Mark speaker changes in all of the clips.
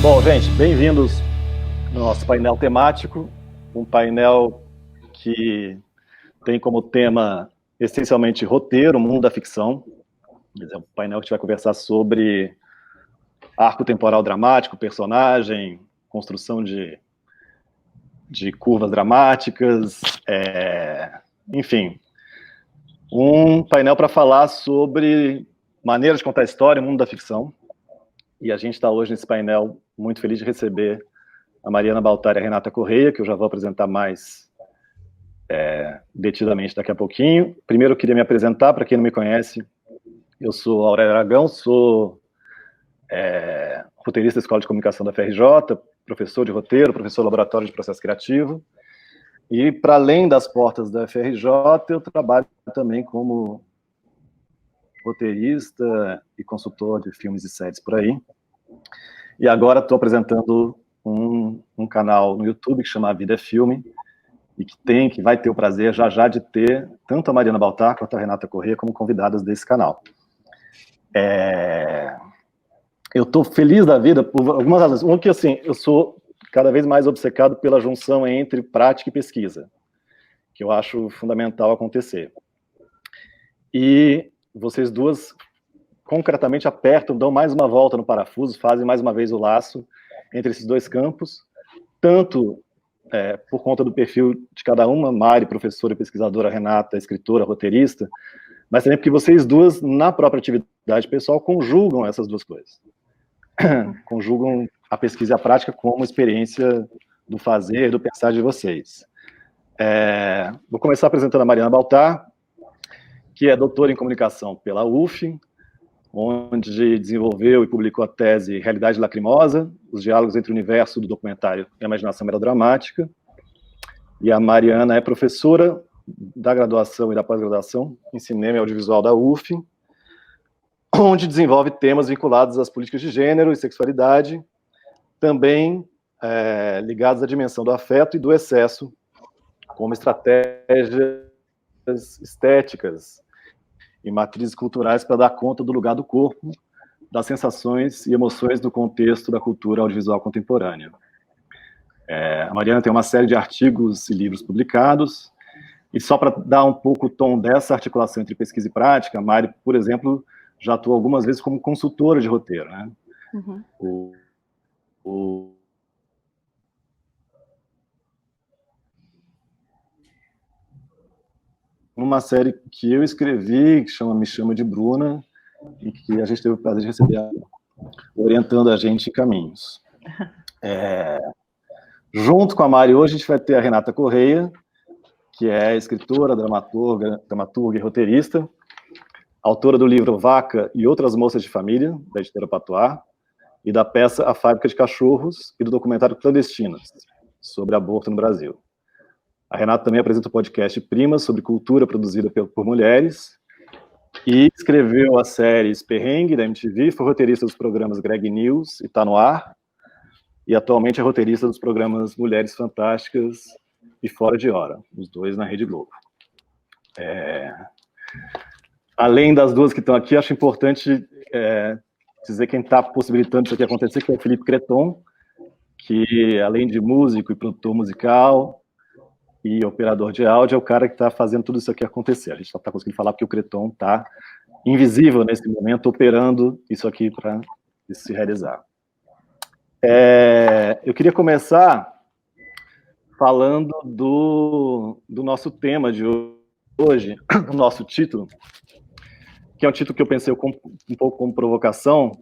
Speaker 1: Bom, gente, bem-vindos ao nosso painel temático, um painel que tem como tema, essencialmente, roteiro, mundo da ficção. É um painel que a gente vai conversar sobre arco temporal dramático, personagem, construção de curvas dramáticas, enfim. Um painel para falar sobre maneiras de contar história, mundo da ficção. E a gente está hoje nesse painel muito feliz de receber a Mariana Baltar e a Renata Correia, que eu já vou apresentar mais detidamente daqui a pouquinho. Primeiro eu queria me apresentar, para quem não me conhece, eu sou Aurélio Aragão, sou roteirista da Escola de Comunicação da FRJ, professor de roteiro, professor laboratório de processo criativo, e para além das portas da FRJ, eu trabalho também como roteirista e consultor de filmes e séries por aí. E agora estou apresentando um canal no YouTube que chama A Vida é Filme, e que vai ter o prazer já de ter tanto a Mariana Baltar quanto a Renata Corrêa como convidadas desse canal. Eu estou feliz da vida por algumas razões. Uma que, assim, eu sou cada vez mais obcecado pela junção entre prática e pesquisa, que eu acho fundamental acontecer. E vocês duas concretamente apertam, dão mais uma volta no parafuso, fazem mais uma vez o laço entre esses dois campos, tanto por conta do perfil de cada uma, Mari, professora e pesquisadora, Renata, escritora, roteirista, mas também porque vocês duas, na própria atividade pessoal, conjugam essas duas coisas. Conjugam a pesquisa e a prática como experiência do fazer, do pensar de vocês. Vou começar apresentando a Mariana Baltar, que é doutora em comunicação pela UF, onde desenvolveu e publicou a tese Realidade Lacrimosa, os diálogos entre o universo do documentário e a imaginação melodramática. E a Mariana é professora da graduação e da pós-graduação em cinema e audiovisual da UF, onde desenvolve temas vinculados às políticas de gênero e sexualidade, também ligados à dimensão do afeto e do excesso, como estratégias estéticas e matrizes culturais para dar conta do lugar do corpo, das sensações e emoções do contexto da cultura audiovisual contemporânea. A Mariana tem uma série de artigos e livros publicados, e só para dar um pouco o tom dessa articulação entre pesquisa e prática, a Mari, por exemplo, já atuou algumas vezes como consultora de roteiro, né? Uhum. Uma série que eu escrevi, que Me Chama de Bruna, e que a gente teve o prazer de receber orientando a gente em caminhos. Junto com a Mari, hoje a gente vai ter a Renata Correia, que é escritora, dramaturga e roteirista, autora do livro Vaca e Outras Moças de Família, da editora Patois, e da peça A Fábrica de Cachorros e do documentário Clandestinas, sobre aborto no Brasil. A Renata também apresenta o podcast Primas, sobre cultura produzida por mulheres, e escreveu a série Perrengue, da MTV, foi roteirista dos programas Greg News e Tá No Ar, e atualmente é roteirista dos programas Mulheres Fantásticas e Fora de Hora, os dois na Rede Globo. Além das duas que estão aqui, acho importante dizer quem está possibilitando isso aqui acontecer, que é o Felipe Creton, que além de músico e produtor musical e operador de áudio, é o cara que está fazendo tudo isso aqui acontecer. A gente só está conseguindo falar porque o Creton está invisível nesse momento, operando isso aqui para isso se realizar. Eu queria começar falando do nosso tema de hoje, do nosso título, que é um título que eu pensei um pouco como provocação,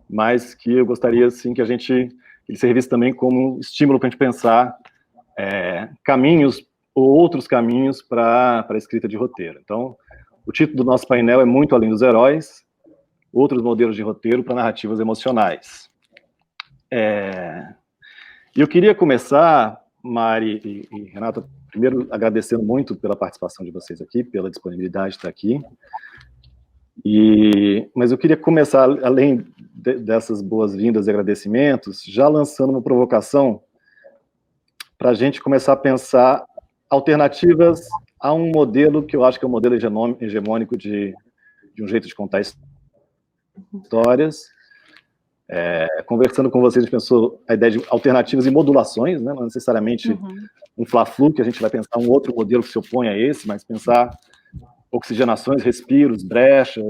Speaker 1: mas que eu gostaria assim, que ele servisse também como estímulo para a gente pensar caminhos ou outros caminhos para a escrita de roteiro. Então, o título do nosso painel é Muito Além dos Heróis, outros modelos de roteiro para narrativas emocionais. E eu queria começar, Mari e Renata, primeiro agradecendo muito pela participação de vocês aqui, pela disponibilidade de estar aqui. Mas eu queria começar, além dessas boas-vindas e agradecimentos, já lançando uma provocação para a gente começar a pensar alternativas a um modelo que eu acho que é um modelo hegemônico de um jeito de contar histórias, Conversando com vocês, a gente pensou a ideia de alternativas e modulações, né? Não necessariamente um fla-flu, que a gente vai pensar um outro modelo que se opõe a esse, mas pensar oxigenações, respiros, brechas,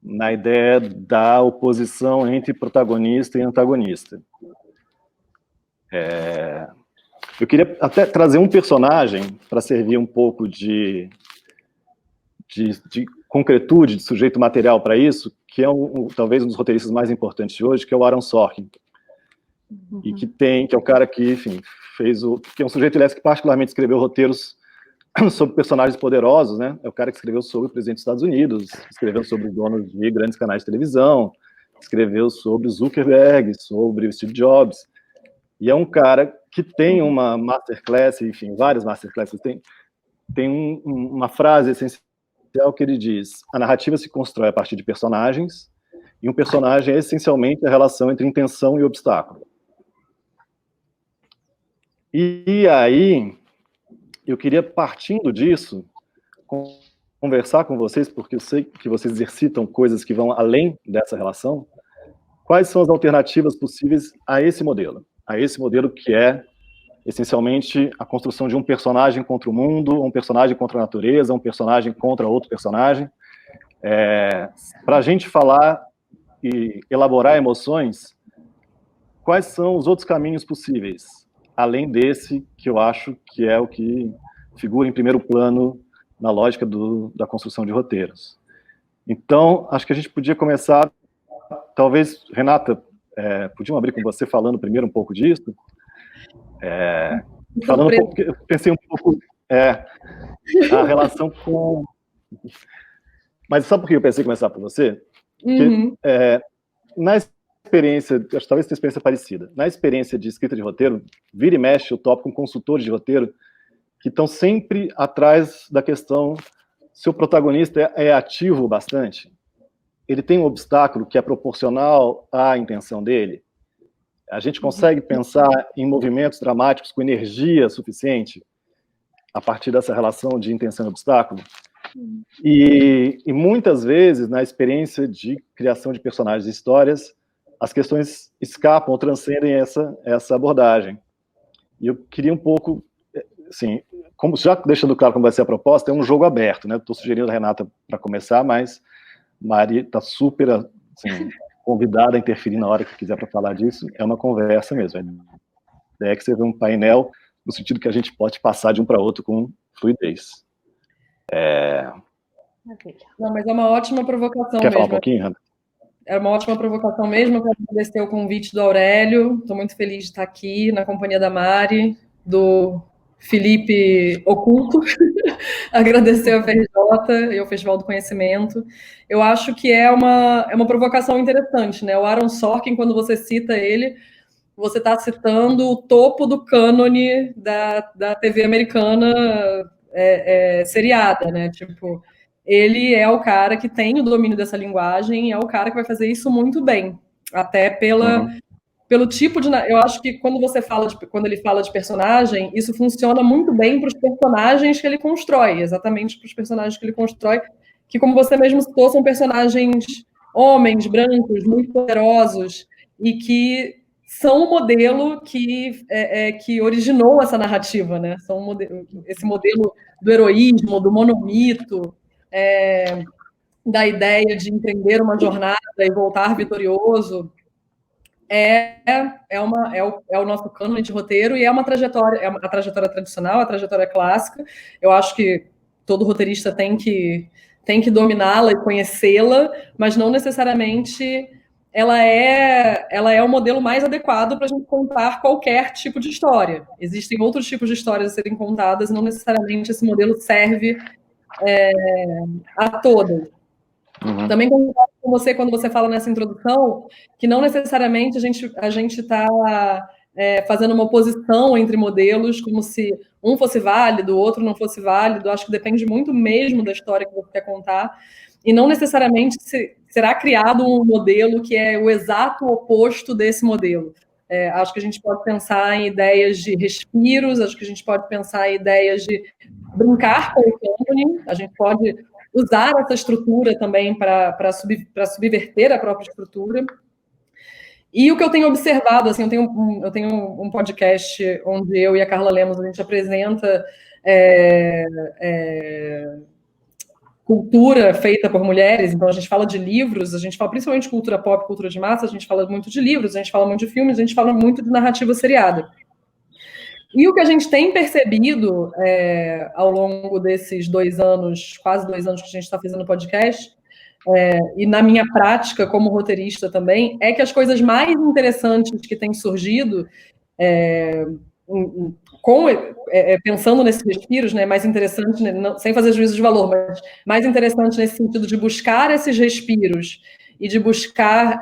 Speaker 1: na ideia da oposição entre protagonista e antagonista. Eu queria até trazer um personagem para servir um pouco de concretude, de sujeito material para isso, que é talvez um dos roteiristas mais importantes de hoje, que é o Aaron Sorkin. E que é um cara que, enfim, que é um sujeito, aliás, que particularmente escreveu roteiros sobre personagens poderosos, né? É o cara que escreveu sobre o presidente dos Estados Unidos, escreveu sobre os donos de grandes canais de televisão, escreveu sobre Zuckerberg, sobre o Steve Jobs. E é um cara que tem uma masterclass, enfim, várias masterclasses. Tem uma frase essencial que ele diz: a narrativa se constrói a partir de personagens, e um personagem é essencialmente a relação entre intenção e obstáculo. E aí, eu queria, partindo disso, conversar com vocês, porque eu sei que vocês exercitam coisas que vão além dessa relação. Quais são as alternativas possíveis a esse modelo? A esse modelo que é, essencialmente, a construção de um personagem contra o mundo, um personagem contra a natureza, um personagem contra outro personagem. Para a gente falar e elaborar emoções, quais são os outros caminhos possíveis, além desse, que eu acho que é o que figura em primeiro plano na lógica da construção de roteiros. Então, acho que a gente podia começar, talvez, Renata, podíamos abrir com você falando primeiro um pouco disso? Falando um pouco, eu pensei um pouco a relação com... Mas sabe por que eu pensei em começar por você? Porque, na experiência, acho que talvez tenha experiência parecida, na experiência de escrita de roteiro, vira e mexe, eu topo com consultores de roteiro que estão sempre atrás da questão se o protagonista é ativo bastante, ele tem um obstáculo que é proporcional à intenção dele. A gente consegue pensar em movimentos dramáticos com energia suficiente a partir dessa relação de intenção e obstáculo? E muitas vezes, na experiência de criação de personagens e histórias, as questões escapam ou transcendem essa abordagem. E eu queria um pouco, assim, já deixando claro como vai ser a proposta, é um jogo aberto, né? Estou sugerindo a Renata para começar, mas Mari está super assim, convidada a interferir na hora que quiser para falar disso. É uma conversa mesmo. A ideia é que seja um painel no sentido que a gente pode passar de um para outro com fluidez.
Speaker 2: Não, mas é uma ótima provocação.
Speaker 1: Quer falar um pouquinho, Renata?
Speaker 2: É uma ótima provocação mesmo. Eu quero agradecer o convite do Aurélio. Estou muito feliz de estar aqui na companhia da Mari, do Felipe Oculto. Agradecer ao FRJ e ao Festival do Conhecimento. Eu acho que é uma provocação interessante, né? O Aaron Sorkin, quando você cita ele, você está citando o topo do cânone da TV americana seriada, né? Tipo, ele é o cara que tem o domínio dessa linguagem, é o cara que vai fazer isso muito bem, até pelo tipo de... Eu acho que quando ele fala de personagem, isso funciona muito bem para os personagens que ele constrói, exatamente para os personagens que ele constrói, que, como você mesmo citou, são personagens homens, brancos, muito poderosos, e que são o modelo que originou essa narrativa, né? São esse modelo do heroísmo, do monomito, da ideia de empreender uma jornada e voltar vitorioso. É o nosso cânone de roteiro e é uma trajetória, a trajetória tradicional, a trajetória clássica. Eu acho que todo roteirista tem que dominá-la e conhecê-la, mas não necessariamente ela é o modelo mais adequado para a gente contar qualquer tipo de história. Existem outros tipos de histórias a serem contadas e não necessariamente esse modelo serve a todas. Também concordo com você quando você fala nessa introdução que não necessariamente a gente está fazendo uma oposição entre modelos, como se um fosse válido, o outro não fosse válido. Acho que depende muito mesmo da história que você quer contar. E não necessariamente será criado um modelo que é o exato oposto desse modelo. Acho que a gente pode pensar em ideias de respiros, acho que a gente pode pensar em ideias de brincar com o cânone, a gente pode usar essa estrutura também para subverter a própria estrutura. E o que eu tenho observado, assim, eu tenho um podcast onde eu e a Carla Lemos, a gente apresenta cultura feita por mulheres, então a gente fala de livros, a gente fala principalmente de cultura pop, cultura de massa, a gente fala muito de livros, a gente fala muito de filmes, a gente fala muito de narrativa seriada. E o que a gente tem percebido ao longo desses 2 anos, quase 2 anos que a gente está fazendo podcast, e na minha prática como roteirista também, é que as coisas mais interessantes que têm surgido, pensando nesses respiros, né, mais interessante, né, não, sem fazer juízo de valor, mas mais interessante nesse sentido de buscar esses respiros e de buscar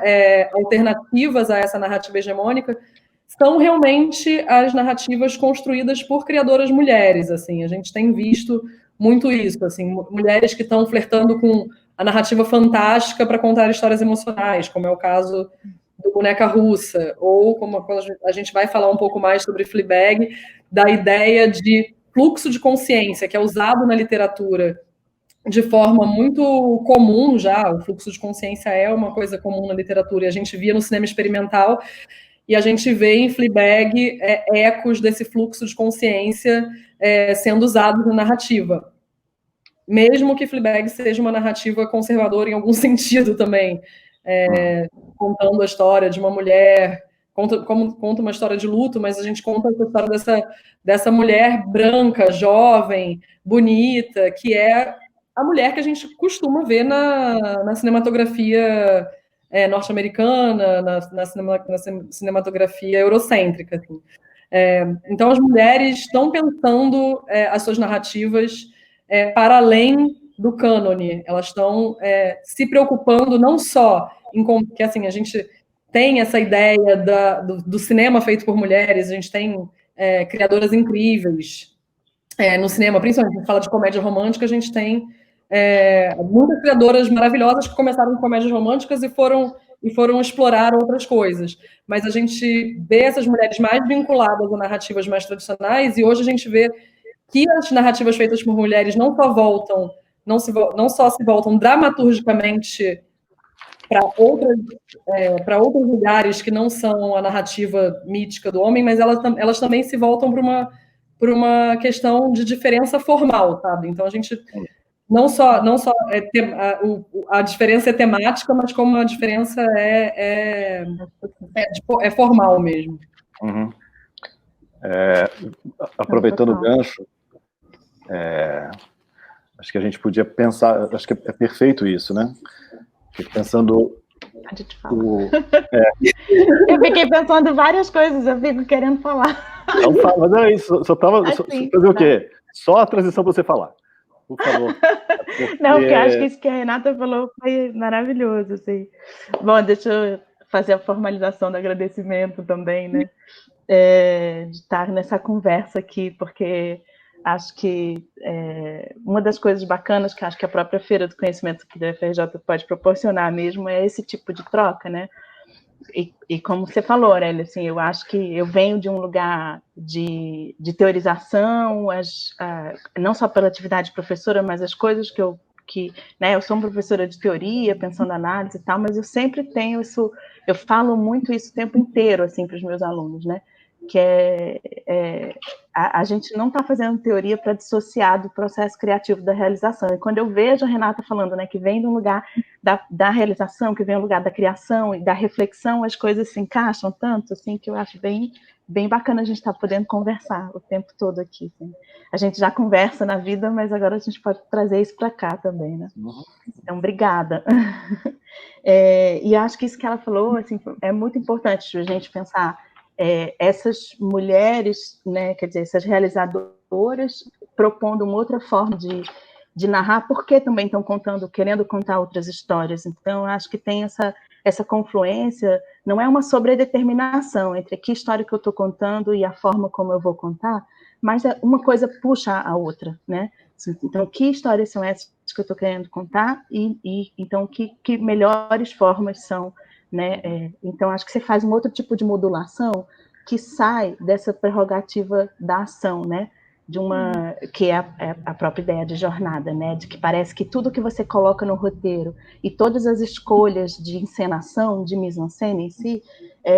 Speaker 2: alternativas a essa narrativa hegemônica, são realmente as narrativas construídas por criadoras mulheres. Assim, a gente tem visto muito isso, assim, mulheres que estão flertando com a narrativa fantástica para contar histórias emocionais, como é o caso do Boneca Russa, ou como quando a gente vai falar um pouco mais sobre Fleabag, da ideia de fluxo de consciência, que é usado na literatura de forma muito comum já, o fluxo de consciência é uma coisa comum na literatura, e a gente via no cinema experimental, e a gente vê em Fleabag ecos desse fluxo de consciência sendo usado na narrativa. Mesmo que Fleabag seja uma narrativa conservadora em algum sentido também, contando a história de uma mulher, conta uma história de luto, mas a gente conta a história dessa mulher branca, jovem, bonita, que é a mulher que a gente costuma ver na cinematografia norte-americana, na cinematografia eurocêntrica. Assim. Então, as mulheres estão pensando as suas narrativas para além do cânone. Elas estão se preocupando não só em que assim a gente tem essa ideia do cinema feito por mulheres, a gente tem criadoras incríveis no cinema, principalmente quando fala de comédia romântica, a gente tem muitas criadoras maravilhosas que começaram com comédias românticas e foram explorar outras coisas. Mas a gente vê essas mulheres mais vinculadas a narrativas mais tradicionais, e hoje a gente vê que as narrativas feitas por mulheres não só se voltam dramaturgicamente para outros lugares que não são a narrativa mítica do homem, mas elas também se voltam para uma questão de diferença formal, sabe? Então a gente não só a diferença é temática, mas como a diferença é formal mesmo.
Speaker 1: Uhum. Aproveitando o gancho, acho que a gente podia pensar, acho que é perfeito isso, né? Pensando
Speaker 3: eu fiquei pensando várias coisas, eu fico querendo falar.
Speaker 1: Não fala, mas é isso, só fazer o quê? Só a transição para você falar, por favor.
Speaker 3: Não, porque acho que isso que a Renata falou foi maravilhoso, assim. Bom, deixa eu fazer a formalização do agradecimento também, né? De estar nessa conversa aqui, porque acho que uma das coisas bacanas que acho que a própria Feira do Conhecimento que da UFRJ pode proporcionar mesmo é esse tipo de troca, né? E como você falou, Aurélia, assim, eu acho que eu venho de um lugar de teorização, não só pela atividade de professora, mas as coisas né, eu sou uma professora de teoria, pensando análise e tal, mas eu sempre tenho isso, eu falo muito isso o tempo inteiro, assim, para os meus alunos, né? Que a gente não está fazendo teoria para dissociar do processo criativo da realização. E quando eu vejo a Renata falando, né, que vem de um lugar da realização, que vem do lugar da criação e da reflexão, as coisas se encaixam tanto, assim, que eu acho bem, bem bacana a gente estar podendo conversar o tempo todo aqui. Assim. A gente já conversa na vida, mas agora a gente pode trazer isso para cá também, né? Então, obrigada. E acho que isso que ela falou, assim, é muito importante a gente pensar essas mulheres, né, quer dizer, essas realizadoras propondo uma outra forma de narrar, porque também estão querendo contar outras histórias. Então, acho que tem essa confluência, não é uma sobredeterminação entre que história que eu estou contando e a forma como eu vou contar, mas uma coisa puxa a outra, né? Então, que histórias são essas que eu estou querendo contar e então, que melhores formas são, né? Então, acho que você faz um outro tipo de modulação que sai dessa prerrogativa da ação, né? que é a própria ideia de jornada, né? De que parece que tudo que você coloca no roteiro e todas as escolhas de encenação, de mise-en-scène em si,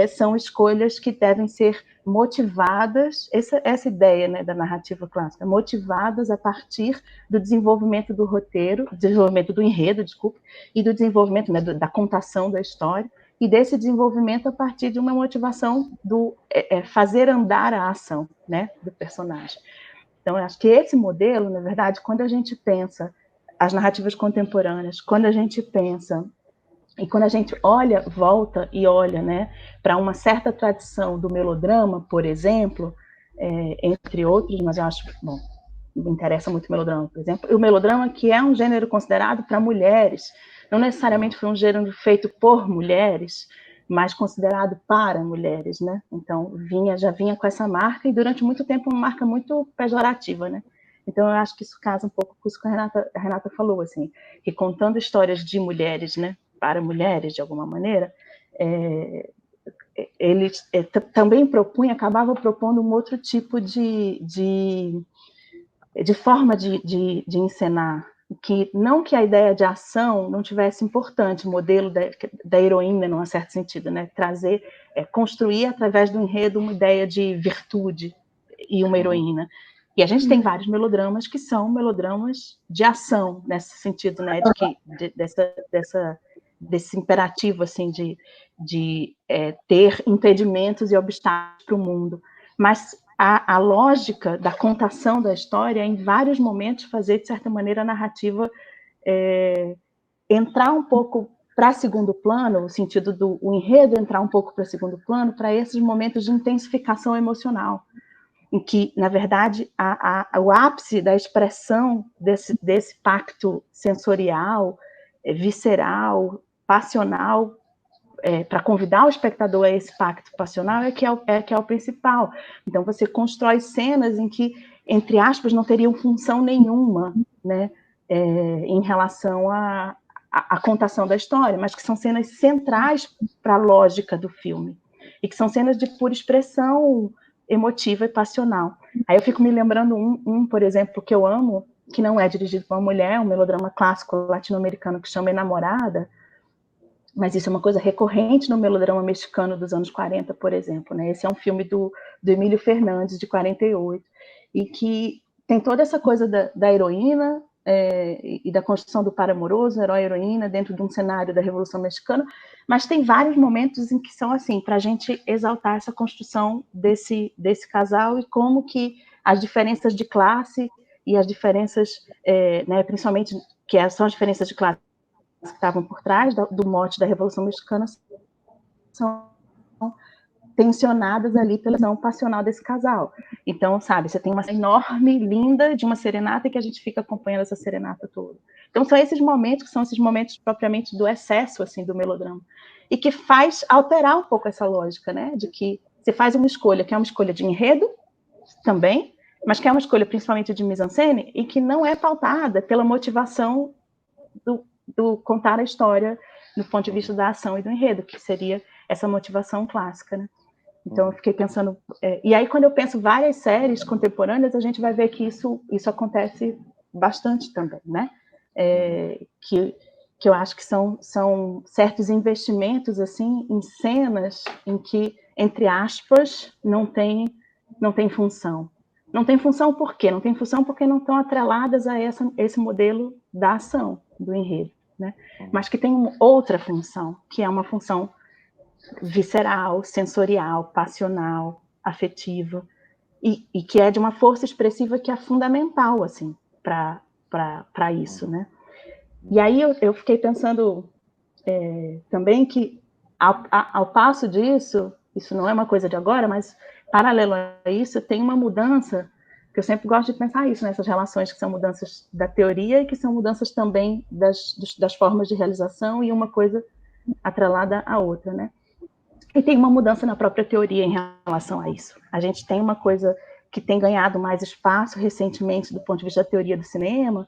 Speaker 3: são escolhas que devem ser motivadas, essa ideia, né, da narrativa clássica, motivadas a partir do desenvolvimento do roteiro, desenvolvimento do enredo, desculpe, e do desenvolvimento, né, da contação da história, e desse desenvolvimento a partir de uma motivação do fazer andar a ação, né, do personagem. Então, eu acho que esse modelo, na verdade, quando a gente pensa as narrativas contemporâneas, quando a gente pensa e quando a gente volta e olha, né, para uma certa tradição do melodrama, por exemplo, entre outros, mas eu acho, bom, me interessa muito o melodrama, por exemplo, e o melodrama que é um gênero considerado para mulheres, não necessariamente foi um gênero feito por mulheres, mas considerado para mulheres, né? Então já vinha com essa marca e durante muito tempo uma marca muito pejorativa, né? Então eu acho que isso casa um pouco com isso que a Renata falou, assim, que contando histórias de mulheres, né, para mulheres de alguma maneira, ele também acabava propondo um outro tipo de forma de encenar, que não que a ideia de ação não tivesse importante, o modelo da heroína, num certo sentido, né? Trazer, construir através do enredo uma ideia de virtude e uma heroína. E a gente tem vários melodramas que são melodramas de ação, nesse sentido, né? Desse imperativo, assim, de ter impedimentos e obstáculos para o mundo. Mas a lógica da contação da história, em vários momentos, fazer, de certa maneira, a narrativa entrar um pouco para segundo plano, no sentido do enredo entrar um pouco para segundo plano, para esses momentos de intensificação emocional, em que, na verdade, o ápice da expressão desse pacto sensorial, visceral, passional, para convidar o espectador a esse pacto passional que é o principal. Então, você constrói cenas em que, entre aspas, não teriam função nenhuma, né, em relação à contação da história, mas que são cenas centrais para a lógica do filme, e que são cenas de pura expressão emotiva e passional. Aí eu fico me lembrando por exemplo, que eu amo, que não é dirigido por uma mulher, um melodrama clássico latino-americano que chama Enamorada, mas isso é uma coisa recorrente no melodrama mexicano dos anos 40, por exemplo, né? Esse é um filme do Emílio Fernandes, de 48, e que tem toda essa coisa da heroína e da construção do par amoroso, herói e heroína, dentro de um cenário da Revolução Mexicana, mas tem vários momentos em que são assim, para a gente exaltar essa construção desse casal e como que as diferenças de classe e as diferenças, né, principalmente, são as diferenças de classe que estavam por trás do mote da Revolução Mexicana, são tensionadas ali pela visão passional desse casal. Então, sabe, você tem uma enorme, linda, de uma serenata, que a gente fica acompanhando essa serenata toda. Então, são esses momentos que são esses momentos propriamente do excesso, assim, do melodrama, e que faz alterar um pouco essa lógica, né, de que você faz uma escolha, que é uma escolha de enredo, também, mas que é uma escolha principalmente de mise-en-scène, e que não é pautada pela motivação do contar a história do ponto de vista da ação e do enredo, que seria essa motivação clássica, né? Então eu fiquei pensando, e aí quando eu penso várias séries contemporâneas, a gente vai ver que isso acontece bastante também, né? Que eu acho que são certos investimentos assim em cenas em que, entre aspas, não tem função. Não tem função por quê? Não tem função porque não estão atreladas a esse modelo da ação, do enredo, né? Mas que tem outra função, que é uma função visceral, sensorial, passional, afetiva, e que é de uma força expressiva que é fundamental, assim, para isso, né? E aí eu fiquei pensando também que, ao passo disso, isso não é uma coisa de agora, mas paralelo a isso, tem uma mudança, que eu sempre gosto de pensar isso, nessas relações que são mudanças da teoria e que são mudanças também das formas de realização, e uma coisa atrelada à outra, né? E tem uma mudança na própria teoria em relação a isso. A gente tem uma coisa que tem ganhado mais espaço recentemente do ponto de vista da teoria do cinema,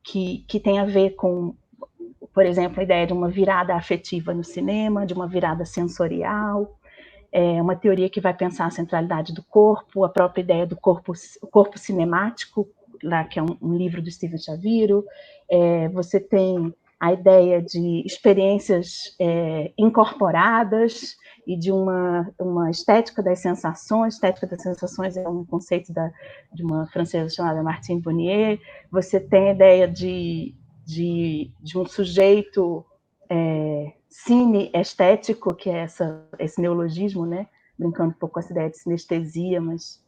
Speaker 3: que tem a ver com, por exemplo, a ideia de uma virada afetiva no cinema, de uma virada sensorial, é uma teoria que vai pensar a centralidade do corpo, a própria ideia do corpo cinemático, lá que é um livro do Steven Chaviro. Você tem a ideia de experiências incorporadas e de uma estética das sensações. Estética das sensações é um conceito de uma francesa chamada Martine Bonnier. Você tem a ideia de um sujeito cine-estético, que é esse neologismo, né? Brincando um pouco com essa ideia de sinestesia, mas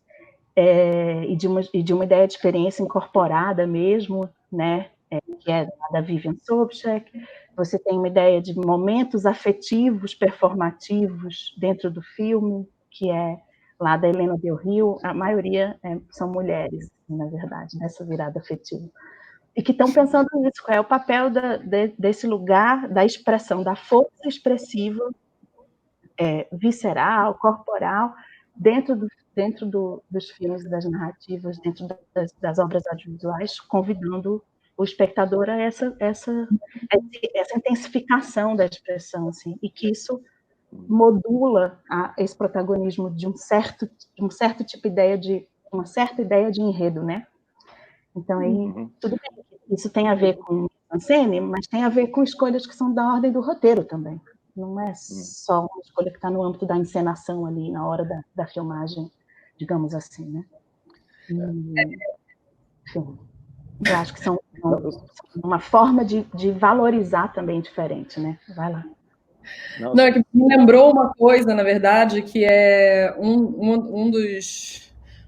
Speaker 3: e de uma ideia de experiência incorporada mesmo, né? Que é da Vivian Sobchak. Você tem uma ideia de momentos afetivos, performativos dentro do filme, que é lá da Helena Del Rio. A maioria são mulheres, na verdade, nessa virada afetiva. E que estão pensando nisso, qual é o papel desse lugar da expressão, da força expressiva, visceral, corporal, dentro dos filmes, das narrativas, dentro das obras audiovisuais, convidando o espectador a essa intensificação da expressão, assim, e que isso modula esse protagonismo de uma certa ideia de enredo, né? Então, aí, tudo bem, isso tem a ver com mise-en-scène, mas tem a ver com escolhas que são da ordem do roteiro também. Não é só uma escolha que está no âmbito da encenação ali, na hora da filmagem, digamos assim, né? Enfim, eu acho que são uma forma de valorizar também diferente, né? Vai lá.
Speaker 2: Não, é que me lembrou uma coisa, na verdade, que é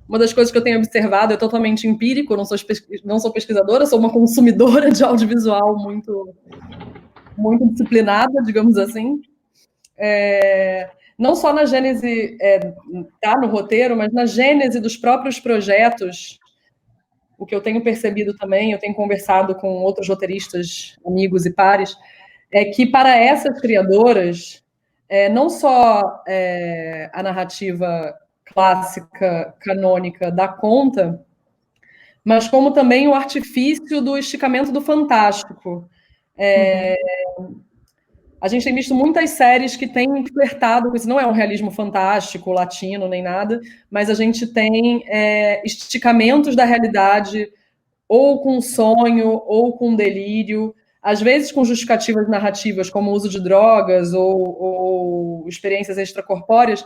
Speaker 2: uma das coisas que eu tenho observado, é totalmente empírico, eu não sou pesquisadora, sou uma consumidora de audiovisual muito, muito disciplinada, digamos assim. Não só na gênese, tá no roteiro, mas na gênese dos próprios projetos. O que eu tenho percebido também, eu tenho conversado com outros roteiristas, amigos e pares, é que para essas criadoras, não só a narrativa clássica, canônica dá conta, mas como também o artifício do esticamento do fantástico. A gente tem visto muitas séries que têm flertado com isso. Não é um realismo fantástico, latino, nem nada, mas a gente tem esticamentos da realidade, ou com sonho, ou com delírio, às vezes com justificativas narrativas, como o uso de drogas ou experiências extracorpóreas,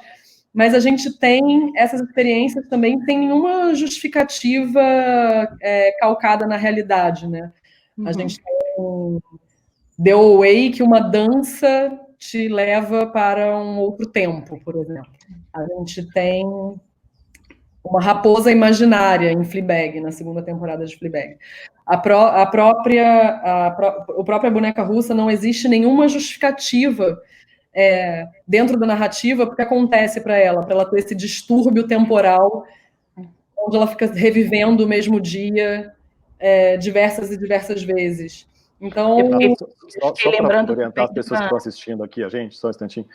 Speaker 2: mas a gente tem essas experiências também sem nenhuma justificativa calcada na realidade, né? A gente tem The Away, que uma dança te leva para um outro tempo, por exemplo. A gente tem uma raposa imaginária em Fleabag, na segunda temporada de Fleabag. A própria boneca russa não existe nenhuma justificativa dentro da narrativa porque acontece para ela ter esse distúrbio temporal onde ela fica revivendo o mesmo dia diversas e diversas vezes. Então,
Speaker 1: só para orientar as pessoas que estão assistindo aqui, só um instantinho,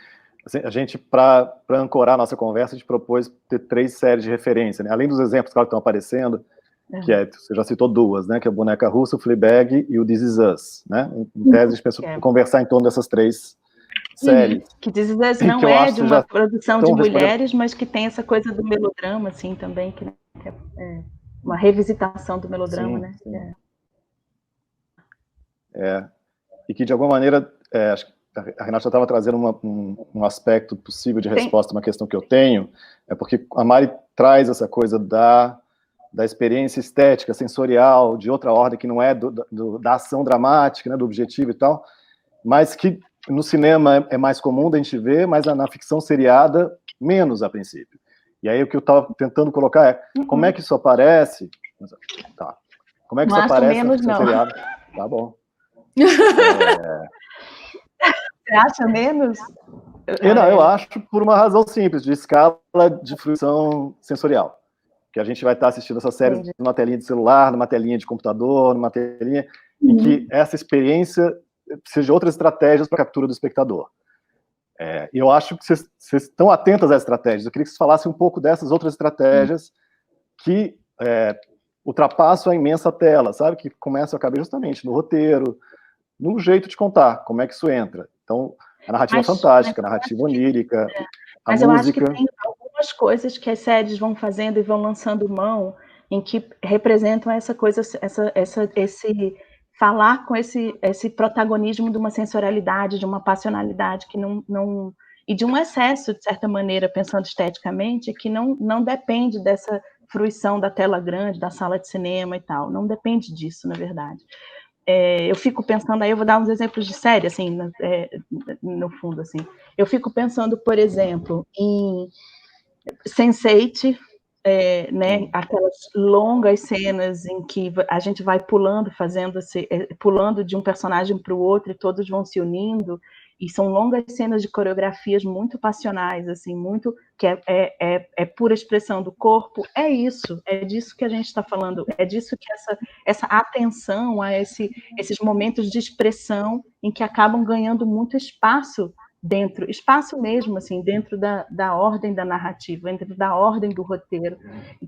Speaker 1: assim, a gente, para ancorar a nossa conversa, a gente propôs ter 3 séries de referência, né? Além dos exemplos que estão aparecendo, que você já citou 2, né? Que é a Boneca Russa, o Fleabag e o This Is Us, né? Em tese, a gente pensou conversar em torno dessas 3 séries.
Speaker 3: Que This Is Us não é de uma produção de mulheres, mas que tem essa coisa do melodrama, assim, também, que é uma revisitação do melodrama, sim, né? Sim.
Speaker 1: E que, de alguma maneira, acho que a Renata já estava trazendo um aspecto possível de resposta a uma questão que eu tenho, porque a Mari traz essa coisa da experiência estética, sensorial, de outra ordem, que não é da ação dramática, né, do objetivo e tal, mas que no cinema é mais comum da gente ver, mas na ficção seriada, menos a princípio. E aí o que eu estava tentando colocar como é que isso aparece? Tá. Como é que isso aparece na ficção seriada? Tá bom.
Speaker 3: Você acha menos?
Speaker 1: Eu acho por uma razão simples, de escala de fruição sensorial. Que a gente vai estar assistindo essa série numa telinha de celular, numa telinha de computador, numa telinha em que essa experiência seja outras estratégias para a captura do espectador. E eu acho que vocês estão atentas às estratégias. Eu queria que vocês falassem um pouco dessas outras estratégias que ultrapassam a imensa tela, sabe? Que começam a caber justamente no roteiro, no jeito de contar, como é que isso entra. Então, A narrativa é fantástica, a narrativa onírica, a
Speaker 3: mas
Speaker 1: música.
Speaker 3: Eu acho que tem algumas coisas que as séries vão fazendo e vão lançando mão em que representam essa coisa, esse falar com esse protagonismo de uma sensorialidade, de uma passionalidade que não e de um excesso, de certa maneira, pensando esteticamente, que não depende dessa fruição da tela grande, da sala de cinema e tal. Não depende disso, na verdade. Eu fico pensando, aí eu vou dar uns exemplos de série, assim, no fundo, assim. Eu fico pensando, por exemplo, em Sense8, né, aquelas longas cenas em que a gente vai pulando, pulando de um personagem para o outro e todos vão se unindo, e são longas cenas de coreografias muito passionais, assim, muito que é pura expressão do corpo. É isso, é disso que a gente está falando, é disso que essa atenção a esses momentos de expressão em que acabam ganhando muito espaço mesmo, assim, dentro da ordem da narrativa, dentro da ordem do roteiro,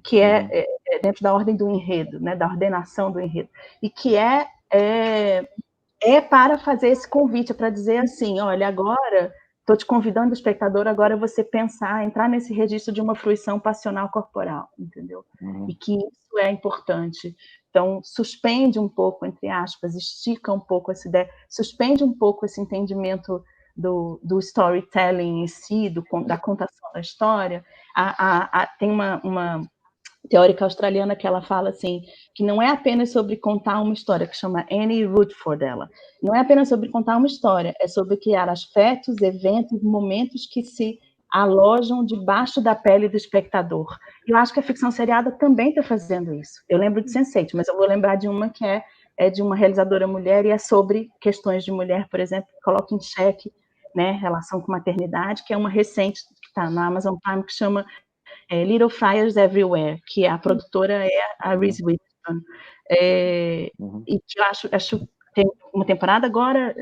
Speaker 3: que é dentro da ordem do enredo, né, da ordenação do enredo, e que é para fazer esse convite, para dizer assim, olha, agora estou te convidando, espectador, agora você pensar, entrar nesse registro de uma fruição passional corporal, entendeu? E que isso é importante. Então, suspende um pouco, entre aspas, estica um pouco essa ideia, suspende um pouco esse entendimento do storytelling em si, da contação da história. Tem uma teórica australiana que ela fala assim, que não é apenas sobre contar uma história, que chama Annie Rutherford dela. Não é apenas sobre contar uma história, é sobre criar aspectos, eventos, momentos que se alojam debaixo da pele do espectador. Eu acho que a ficção seriada também está fazendo isso. Eu lembro de Sense8, mas eu vou lembrar de uma que é de uma realizadora mulher e é sobre questões de mulher, por exemplo, que coloca em xeque, né, relação com maternidade, que é uma recente que está na Amazon Prime, que chama Little Fires Everywhere, que a produtora é a Reese Witherspoon. E que eu acho tem uma temporada agora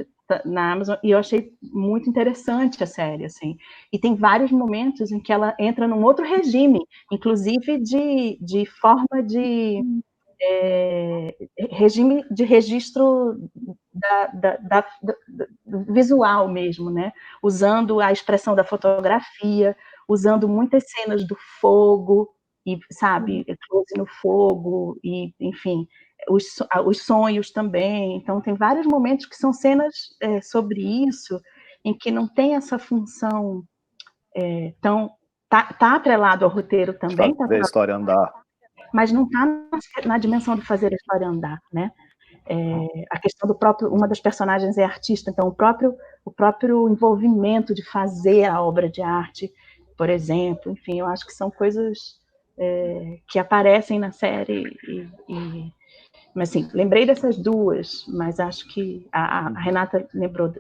Speaker 3: na Amazon, e eu achei muito interessante a série, assim. E tem vários momentos em que ela entra num outro regime, inclusive de forma de regime de registro visual mesmo, né? Usando a expressão da fotografia, usando muitas cenas do fogo, e, sabe, close no fogo, e, enfim, os sonhos também. Então, tem vários momentos que são cenas sobre isso, em que não tem essa função tão... Tá atrelado ao roteiro também.
Speaker 1: Fazer a história andar.
Speaker 3: Mas não está na dimensão de fazer a história andar, né? A questão do próprio... Uma das personagens é artista, então o próprio envolvimento de fazer a obra de arte, por exemplo, enfim, eu acho que são coisas que aparecem na série mas assim, lembrei dessas duas, mas acho que a Renata lembrou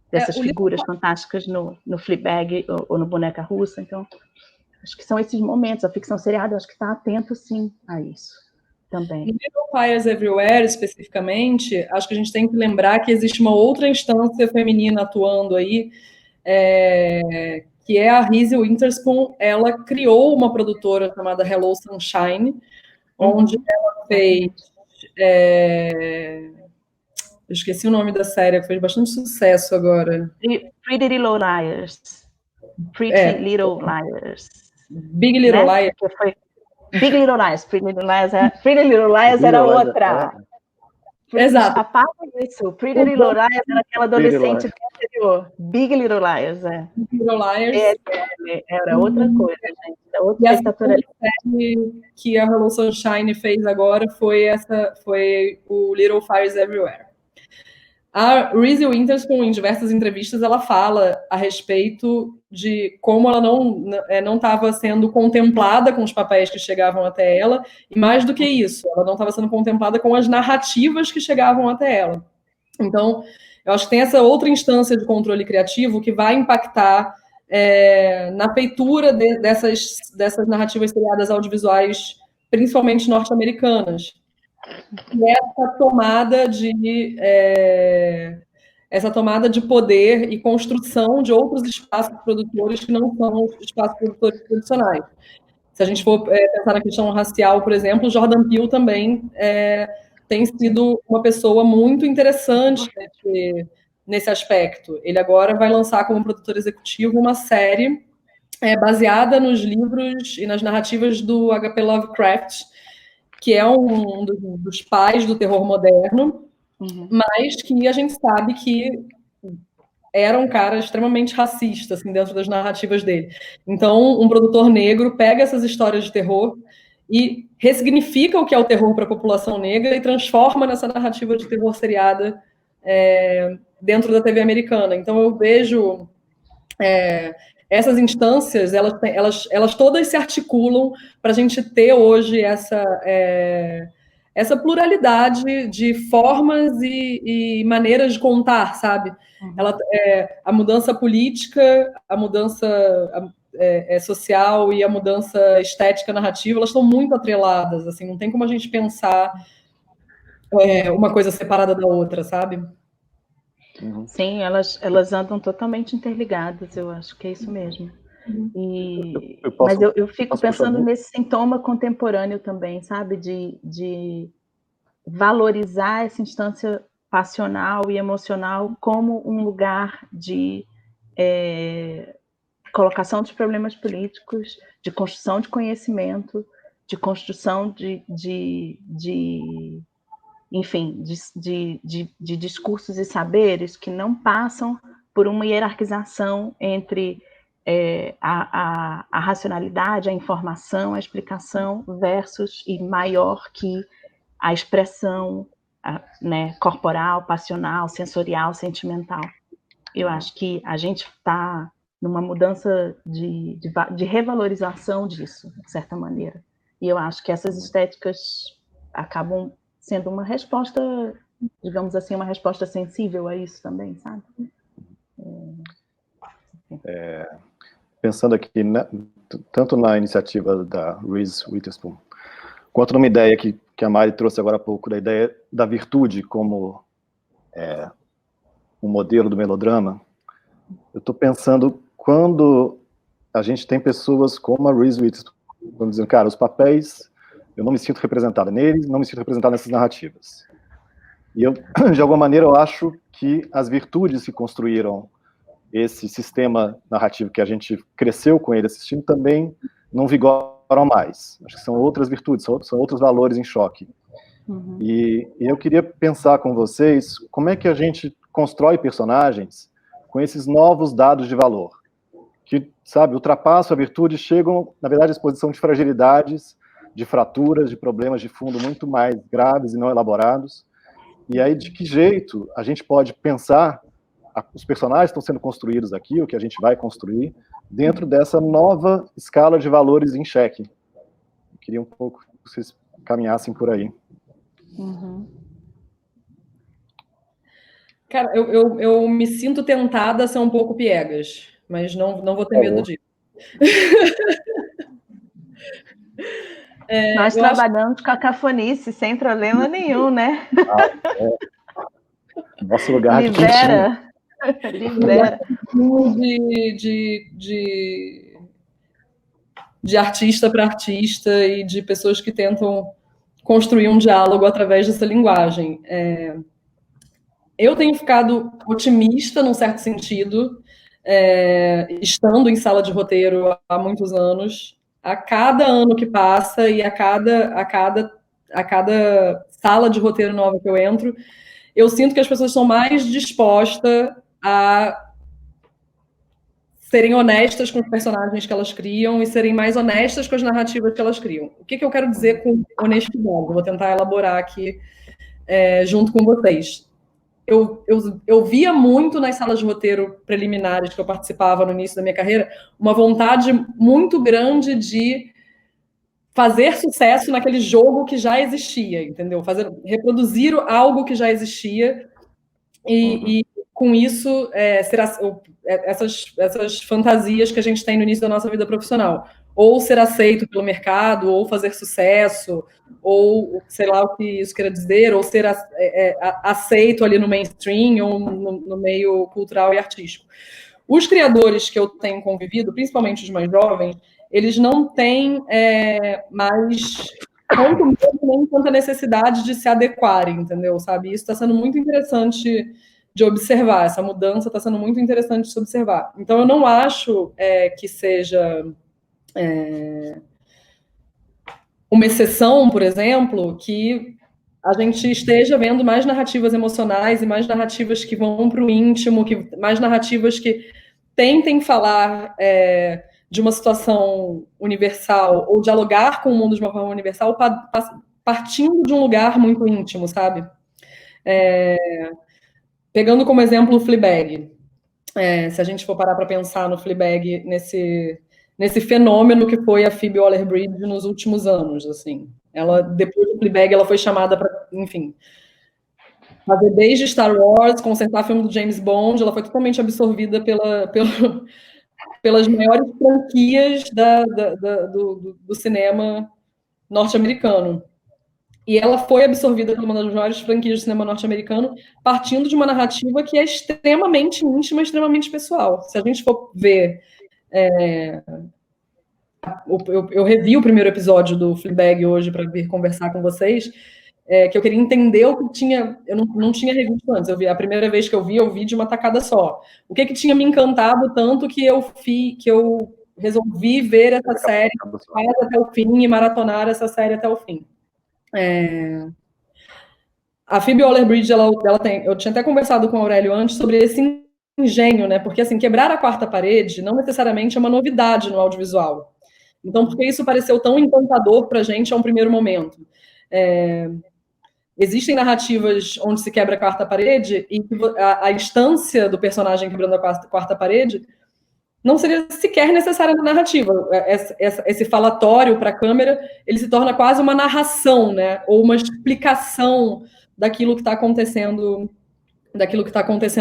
Speaker 3: dessas figuras fantásticas no Fleabag ou no Boneca Russa, então acho que são esses momentos. A ficção seriada, acho que está atento sim a isso também.
Speaker 2: No Little Fires Everywhere, especificamente, acho que a gente tem que lembrar que existe uma outra instância feminina atuando aí, que é a Reese Witherspoon. Ela criou uma produtora chamada Hello Sunshine, onde ela fez... eu esqueci o nome da série, que fez bastante sucesso agora.
Speaker 3: Pretty Little Liars. Pretty Little Liars.
Speaker 2: Big Little
Speaker 3: né?
Speaker 2: Liars.
Speaker 3: Foi Big Little Lies. Pretty Little Lies era outra.
Speaker 2: Exato.
Speaker 3: A parte disso, Pretty Little Liars era aquela adolescente anterior. Big Little Liars,
Speaker 2: Big Little Liars.
Speaker 3: Era outra coisa, gente. Outra
Speaker 2: série que a Hello Sunshine fez agora foi o Little Fires Everywhere. A Reese Witherspoon, em diversas entrevistas, ela fala a respeito de como ela não estava sendo contemplada com os papéis que chegavam até ela, e mais do que isso, ela não estava sendo contemplada com as narrativas que chegavam até ela. Então, eu acho que tem essa outra instância de controle criativo que vai impactar na feitura dessas narrativas seriadas audiovisuais, principalmente norte-americanas. E essa tomada de poder e construção de outros espaços produtores que não são os espaços produtores tradicionais. Se a gente for pensar na questão racial, por exemplo, Jordan Peele também tem sido uma pessoa muito interessante nesse aspecto. Ele agora vai lançar como produtor executivo uma série baseada nos livros e nas narrativas do H.P. Lovecraft, que é um dos pais do terror moderno, mas que a gente sabe que era um cara extremamente racista, assim, dentro das narrativas dele. Então, um produtor negro pega essas histórias de terror e ressignifica o que é o terror para a população negra e transforma nessa narrativa de terror seriada dentro da TV americana. Então, eu vejo essas instâncias, elas todas se articulam para a gente ter hoje essa pluralidade de formas e maneiras de contar, sabe? A mudança política, a mudança social e a mudança estética narrativa, elas estão muito atreladas, assim, não tem como a gente pensar uma coisa separada da outra, sabe?
Speaker 3: Sim, elas andam totalmente interligadas, eu acho que é isso mesmo. Mas eu fico pensando nesse sintoma contemporâneo também, sabe? De valorizar essa instância passional e emocional como um lugar de colocação dos problemas políticos, de construção de conhecimento, de construção enfim, de discursos e saberes que não passam por uma hierarquização entre a racionalidade, a informação, a explicação versus e maior que a expressão corporal, passional, sensorial, sentimental. Eu acho que a gente está numa mudança de revalorização disso, de certa maneira. E eu acho que essas estéticas acabam sendo uma resposta, digamos assim, uma resposta sensível a isso também, sabe?
Speaker 1: Pensando aqui, tanto na iniciativa da Reese Witherspoon, quanto numa ideia que a Mari trouxe agora há pouco, da ideia da virtude como um modelo do melodrama, eu estou pensando quando a gente tem pessoas como a Reese Witherspoon, vamos dizer, cara, os papéis, eu não me sinto representada neles, não me sinto representada nessas narrativas. E eu, de alguma maneira, eu acho que as virtudes que construíram esse sistema narrativo que a gente cresceu com ele assistindo também não vigoram mais. Acho que são outras virtudes, são outros valores em choque. E eu queria pensar com vocês como é que a gente constrói personagens com esses novos dados de valor, que, sabe, ultrapassam a virtude, chegam, na verdade, à exposição de fragilidades, de fraturas, de problemas de fundo muito mais graves e não elaborados. E aí, de que jeito a gente pode pensar os personagens que estão sendo construídos aqui, o que a gente vai construir, dentro dessa nova escala de valores em xeque? Eu queria um pouco que vocês caminhassem por aí.
Speaker 2: Cara, eu me sinto tentada a ser um pouco piegas, mas não vou ter medo disso.
Speaker 3: Nós trabalhamos com a cafonice sem problema nenhum, né?
Speaker 1: Nosso lugar
Speaker 3: libera.
Speaker 2: De artista para artista e de pessoas que tentam construir um diálogo através dessa linguagem. Eu tenho ficado otimista, num certo sentido, estando em sala de roteiro há muitos anos. A cada ano que passa e a cada sala de roteiro nova que eu entro, eu sinto que as pessoas são mais dispostas a serem honestas com os personagens que elas criam e serem mais honestas com as narrativas que elas criam. O que eu quero dizer com honestidade? Eu vou tentar elaborar aqui junto com vocês. Eu via muito nas salas de roteiro preliminares que eu participava no início da minha carreira, uma vontade muito grande de fazer sucesso naquele jogo que já existia, entendeu? Reproduzir algo que já existia e com isso, essas fantasias que a gente tem no início da nossa vida profissional. Ou ser aceito pelo mercado, ou fazer sucesso, ou sei lá o que isso quer dizer, ou ser aceito ali no mainstream, ou no meio cultural e artístico. Os criadores que eu tenho convivido, principalmente os mais jovens, eles não têm mais tanto medo nem tanta necessidade de se adequarem, entendeu? Sabe? Isso está sendo muito interessante de observar. Essa mudança está sendo muito interessante de se observar. Então, eu não acho que seja uma exceção, por exemplo, que a gente esteja vendo mais narrativas emocionais e mais narrativas que vão para o íntimo, mais narrativas que tentem falar de uma situação universal ou dialogar com o mundo de uma forma universal, partindo de um lugar muito íntimo, sabe? Pegando como exemplo o Fleabag. Se a gente for parar para pensar no Fleabag, nesse fenômeno que foi a Phoebe Waller-Bridge nos últimos anos, assim. Ela, depois do Fleabag, ela foi chamada para, enfim, fazer desde Star Wars, consertar filme do James Bond, ela foi totalmente absorvida pelas maiores franquias do cinema norte-americano. E ela foi absorvida por uma das maiores franquias do cinema norte-americano, partindo de uma narrativa que é extremamente íntima, extremamente pessoal. Se a gente for ver... Eu revi o primeiro episódio do Fleabag hoje para vir conversar com vocês, que eu queria entender o que tinha... Eu não tinha revisto antes. A primeira vez que eu vi de uma tacada só. O que tinha me encantado tanto que eu resolvi ver essa série até o fim e maratonar essa série até o fim. A Phoebe Waller-Bridge, eu tinha até conversado com o Aurélio antes sobre esse engenho, né? Porque, assim, quebrar a quarta parede não necessariamente é uma novidade no audiovisual. Então, por que isso pareceu tão encantador para a gente a um primeiro momento? Existem narrativas onde se quebra a quarta parede e a instância do personagem quebrando a quarta parede não seria sequer necessária na narrativa. Esse falatório para a câmera, ele se torna quase uma narração, né? Ou uma explicação daquilo que está acontecendo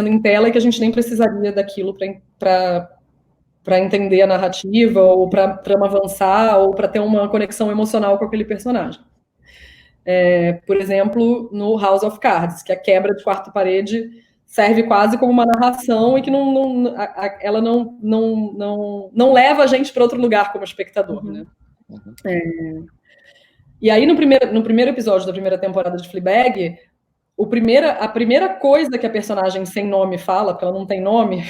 Speaker 2: em tela e que a gente nem precisaria daquilo para entender a narrativa, ou para a trama avançar, ou para ter uma conexão emocional com aquele personagem. Por exemplo, no House of Cards, que a quebra de quarta parede serve quase como uma narração e que ela não leva a gente para outro lugar como espectador, né? E aí, no primeiro episódio da primeira temporada de Fleabag, a primeira coisa que a personagem sem nome fala, porque ela não tem nome,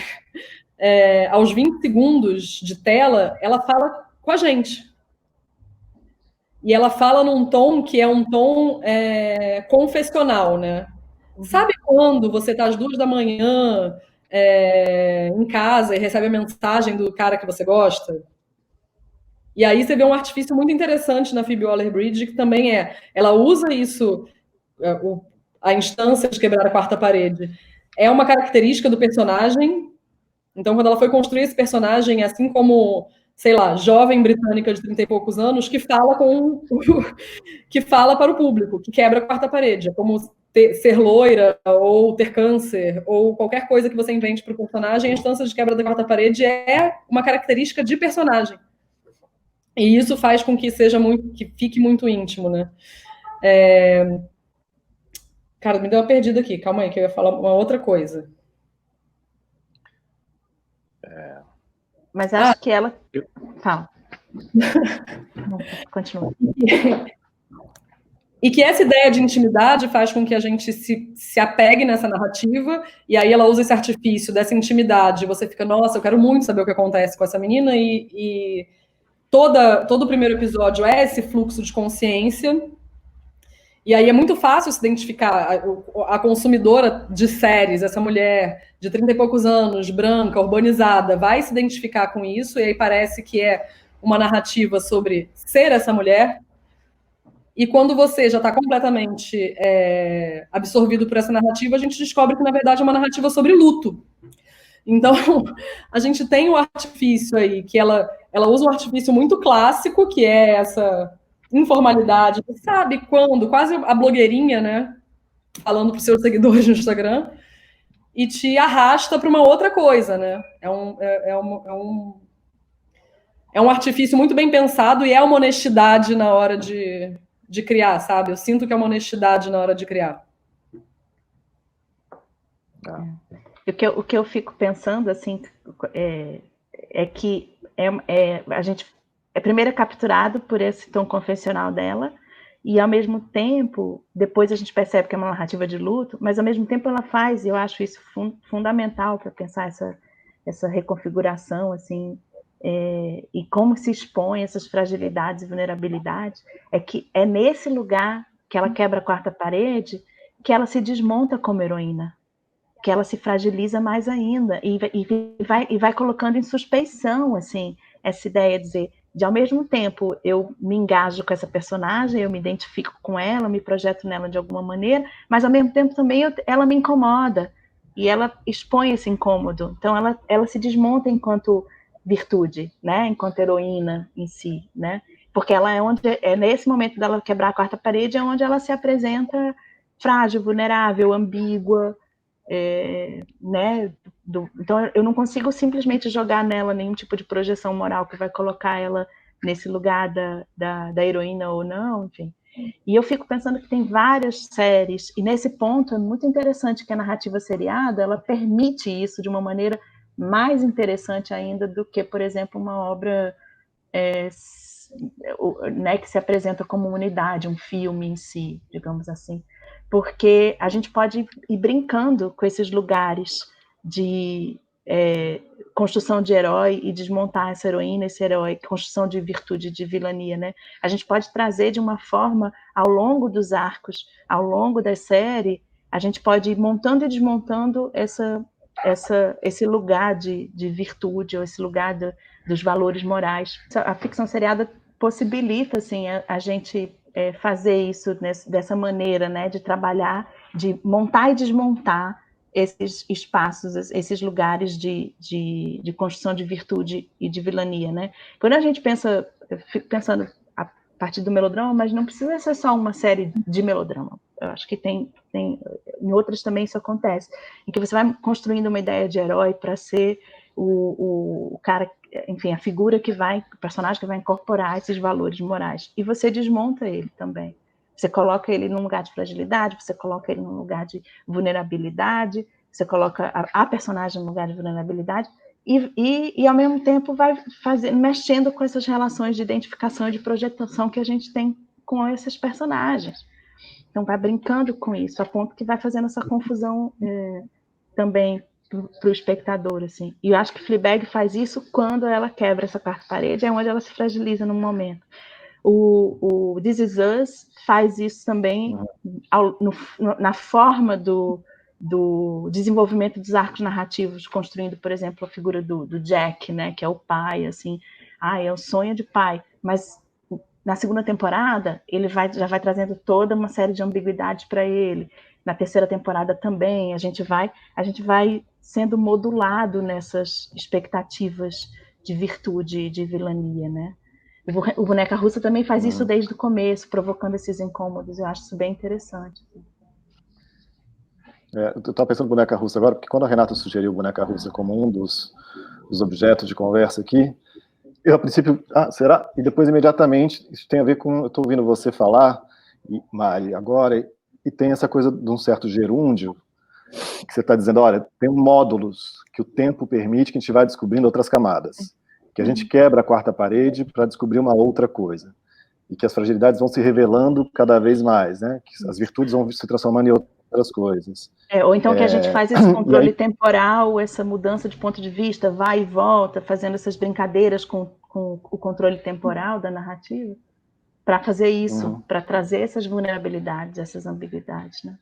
Speaker 2: aos 20 segundos de tela, ela fala com a gente. E ela fala num tom que é um tom confessional, né? Sabe quando você tá às 2 da manhã em casa e recebe a mensagem do cara que você gosta? E aí você vê um artifício muito interessante na Phoebe Waller-Bridge, que também ela usa isso, a instância de quebrar a quarta parede. É uma característica do personagem. Então, quando ela foi construir esse personagem, assim como, sei lá, jovem britânica de 30 e poucos anos, que fala para o público, que quebra a quarta parede. É como ser loira, ou ter câncer, ou qualquer coisa que você invente para o personagem, a instância de quebra da quarta parede é uma característica de personagem. E isso faz com que que fique muito íntimo, né? Cara, me deu uma perdida aqui. Calma aí, que eu ia falar uma outra coisa.
Speaker 3: Mas acho que ela... Fala. Continua.
Speaker 2: E que essa ideia de intimidade faz com que a gente se apegue nessa narrativa, e aí ela usa esse artifício dessa intimidade. Você fica, nossa, eu quero muito saber o que acontece com essa menina, e todo o primeiro episódio é esse fluxo de consciência. E aí é muito fácil se identificar a consumidora de séries, essa mulher de 30 e poucos anos, branca, urbanizada, vai se identificar com isso, e aí parece que é uma narrativa sobre ser essa mulher. E quando você já está completamente absorvido por essa narrativa, a gente descobre que, na verdade, é uma narrativa sobre luto. Então, a gente tem um artifício aí, que ela usa um artifício muito clássico, que é essa informalidade, sabe quando? Quase a blogueirinha, né? Falando para os seus seguidores no Instagram, e te arrasta para uma outra coisa, né? É um artifício muito bem pensado e é uma honestidade na hora de criar, sabe? Eu sinto que é uma honestidade na hora de criar.
Speaker 3: O que eu fico pensando, assim, é que a gente primeiro capturado por esse tom confessional dela, E, ao mesmo tempo, depois a gente percebe que é uma narrativa de luto, mas, ao mesmo tempo, ela faz, e eu acho isso fundamental para pensar essa reconfiguração, assim, e como se expõe essas fragilidades e vulnerabilidades, é que é nesse lugar que ela quebra a quarta parede que ela se desmonta como heroína, que ela se fragiliza mais ainda, e vai colocando em suspeição, assim, essa ideia de dizer, de ao mesmo tempo eu me engajo com essa personagem, eu me identifico com ela, me projeto nela de alguma maneira, mas ao mesmo tempo também ela me incomoda, e ela expõe esse incômodo, então ela se desmonta enquanto virtude, né, enquanto heroína em si, né, porque ela é nesse momento dela quebrar a quarta parede, é onde ela se apresenta frágil, vulnerável, ambígua, né? Então eu não consigo simplesmente jogar nela nenhum tipo de projeção moral que vai colocar ela nesse lugar da heroína ou não, enfim. E eu fico pensando que tem várias séries, e nesse ponto é muito interessante que a narrativa seriada, ela permite isso de uma maneira mais interessante ainda do que, por exemplo, uma obra né, que se apresenta como unidade, um filme em si, digamos assim. Porque a gente pode ir brincando com esses lugares de construção de herói e desmontar essa heroína, esse herói, construção de virtude, de vilania, né? A gente pode trazer de uma forma, ao longo dos arcos, ao longo da série, a gente pode ir montando e desmontando esse lugar de virtude, ou esse lugar dos valores morais. A ficção seriada possibilita, assim, a gente fazer isso dessa maneira, né, de trabalhar, de montar e desmontar esses espaços, esses lugares de construção de virtude e de vilania, né? Quando a gente pensa, eu fico pensando a partir do melodrama, mas não precisa ser só uma série de melodrama. Eu acho que tem em outras também isso acontece, em que você vai construindo uma ideia de herói para ser o cara, enfim, a figura o personagem que vai incorporar esses valores morais, e você desmonta ele também. Você coloca ele num lugar de fragilidade, você coloca ele num lugar de vulnerabilidade, você coloca a personagem num lugar de vulnerabilidade, e ao mesmo tempo vai mexendo com essas relações de identificação e de projetação que a gente tem com esses personagens. Então vai brincando com isso, a ponto que vai fazendo essa confusão também para o espectador, assim. E eu acho que Fleabag faz isso quando ela quebra essa quarta parede, é onde ela se fragiliza num momento. O This Is Us faz isso também na forma do desenvolvimento dos arcos narrativos, construindo, por exemplo, a figura do Jack, né, que é o pai, assim, é o sonho de pai, mas na segunda temporada ele já vai trazendo toda uma série de ambiguidades para ele. Na terceira temporada também a gente vai sendo modulado nessas expectativas de virtude e de vilania, né? O Boneca Russa também faz isso desde o começo, provocando esses incômodos. Eu acho isso bem interessante.
Speaker 1: Eu estava pensando no Boneca Russa agora, porque quando a Renata sugeriu o Boneca Russa como um dos objetos de conversa aqui, eu, a princípio, será? E depois, imediatamente, isso tem a ver com, eu estou ouvindo você falar, Mari, agora, e tem essa coisa de um certo gerúndio, que você está dizendo, olha, tem módulos que o tempo permite que a gente vai descobrindo outras camadas, que a gente quebra a quarta parede para descobrir uma outra coisa, e que as fragilidades vão se revelando cada vez mais, né? Que as virtudes vão se transformando em outras coisas.
Speaker 3: Ou então que a gente faz esse controle temporal, essa mudança de ponto de vista, vai e volta, fazendo essas brincadeiras com o controle temporal da narrativa, para fazer isso, para trazer essas vulnerabilidades, essas ambiguidades, né?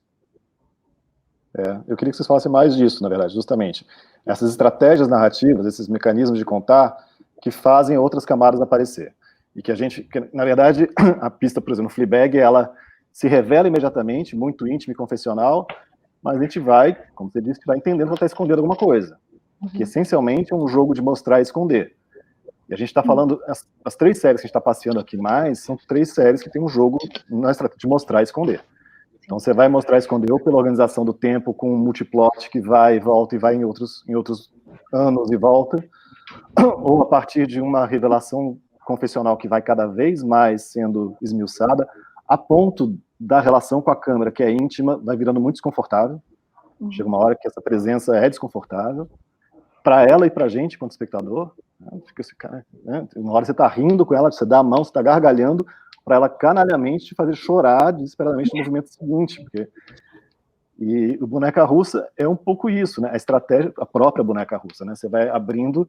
Speaker 1: Eu queria que vocês falassem mais disso, na verdade, justamente. Essas estratégias narrativas, esses mecanismos de contar, que fazem outras camadas aparecer. E que na verdade, a pista, por exemplo, Fleabag, ela se revela imediatamente, muito íntima e confessional, mas a gente vai, como você disse, vai entendendo que ela está escondendo alguma coisa. Que essencialmente é um jogo de mostrar e esconder. E a gente está falando, as 3 séries que a gente está passeando aqui mais, são 3 séries que tem um jogo de mostrar e esconder. Então você vai mostrar e esconder ou pela organização do tempo, com um multiplot que vai e volta, e vai em outros anos e volta, ou a partir de uma revelação confessional que vai cada vez mais sendo esmiuçada, a ponto da relação com a câmera, que é íntima, vai virando muito desconfortável. Chega uma hora que essa presença é desconfortável, para ela e para a gente, quanto espectador. Fica esse cara, né? Uma hora você está rindo com ela, você dá a mão, você está gargalhando, para ela canalhamente te fazer chorar desesperadamente no movimento seguinte, porque... E o boneca russa é um pouco isso, né? A estratégia, a própria boneca russa, né? Você vai abrindo,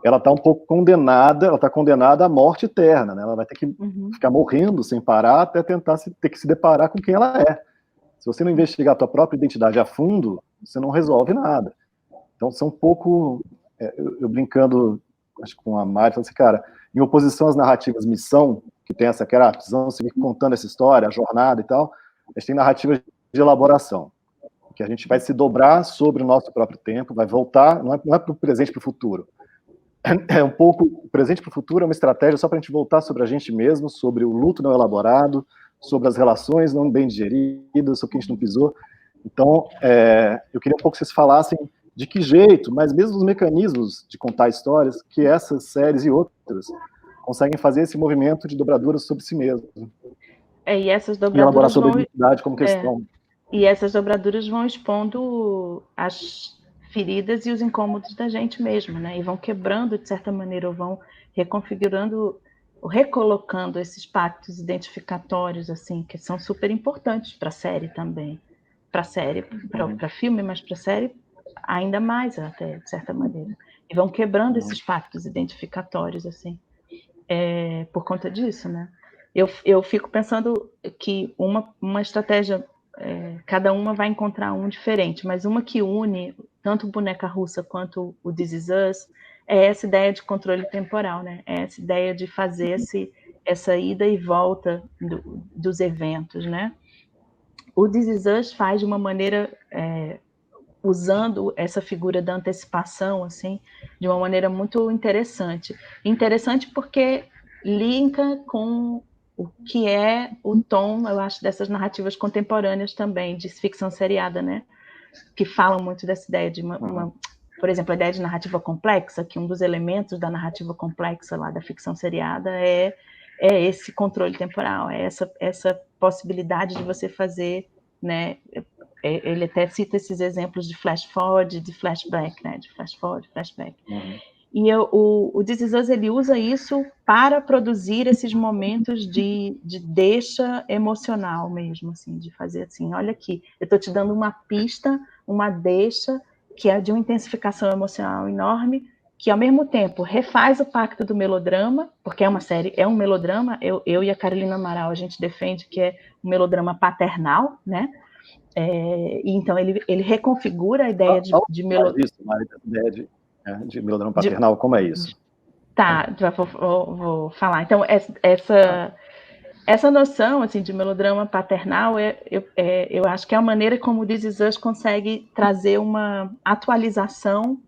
Speaker 1: ela está um pouco condenada, ela está condenada à morte eterna, né? Ela vai ter que ficar morrendo sem parar até tentar ter que se deparar com quem ela é. Se você não investigar a tua própria identidade a fundo, você não resolve nada. Então, são um pouco... eu brincando, acho que com a Mari, falando assim, cara, em oposição às narrativas missão, que tem essa, que era, precisamos seguir contando essa história, a jornada e tal, a gente tem narrativas de elaboração, que a gente vai se dobrar sobre o nosso próprio tempo, vai voltar, não é para o presente e para o futuro. É um pouco, o presente para o futuro é uma estratégia só para a gente voltar sobre a gente mesmo, sobre o luto não elaborado, sobre as relações não bem digeridas, sobre o que a gente não pisou. Então, eu queria um pouco que vocês falassem de que jeito, mas mesmo os mecanismos de contar histórias, que essas séries e outras conseguem fazer esse movimento de dobraduras sobre si mesmo.
Speaker 3: E essas dobraduras
Speaker 1: e elaborar sobre a identidade como questão.
Speaker 3: E essas dobraduras vão expondo as feridas e os incômodos da gente mesmo, né? E vão quebrando, de certa maneira, ou vão reconfigurando, ou recolocando esses pactos identificatórios, assim, que são super importantes para a série também. Para a série, para filme, mas para a série ainda mais, até, de certa maneira. E vão quebrando esses pactos identificatórios, assim, por conta disso, né? Eu fico pensando que uma estratégia... cada uma vai encontrar um diferente, mas uma que une tanto o Boneca Russa quanto o This Is Us é essa ideia de controle temporal, né? É essa ideia de fazer essa ida e volta dos eventos, né? O This Is Us faz de uma maneira, usando essa figura da antecipação, assim, de uma maneira muito interessante. Interessante porque linka com o que é o tom, eu acho, dessas narrativas contemporâneas também, de ficção seriada, né? Que falam muito dessa ideia de por exemplo, a ideia de narrativa complexa, que um dos elementos da narrativa complexa lá da ficção seriada é esse controle temporal, é essa possibilidade de você fazer, né? Ele até cita esses exemplos de flash forward, de flashback, né? De flash forward, flashback. E o This Is Us, ele usa isso para produzir esses momentos de deixa emocional mesmo, assim, de fazer assim, olha aqui, eu estou te dando uma pista, uma deixa, que é de uma intensificação emocional enorme, que ao mesmo tempo refaz o pacto do melodrama, porque é uma série, é um melodrama, eu e a Carolina Amaral, a gente defende que é um melodrama paternal, né? E então ele reconfigura a ideia de melodrama.
Speaker 1: Isso, Mari, a ideia de melodrama paternal, como é isso?
Speaker 3: Tá, já vou falar. Então, essa noção assim, de melodrama paternal, eu acho que é a maneira como o This Is Us consegue trazer uma atualização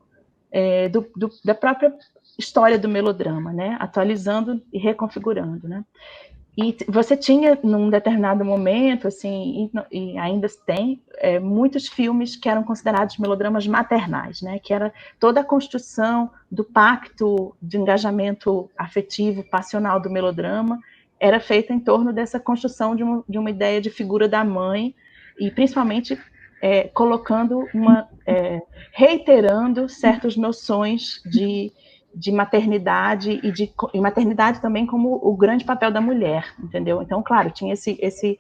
Speaker 3: da própria história do melodrama, né? Atualizando e reconfigurando, né? E você tinha, num determinado momento, assim, e ainda tem, muitos filmes que eram considerados melodramas maternais, né? Que era toda a construção do pacto de engajamento afetivo, passional do melodrama, era feita em torno dessa construção de uma ideia de figura da mãe, e principalmente colocando reiterando certas noções de maternidade e maternidade também como o grande papel da mulher, entendeu? Então, claro, tinha esse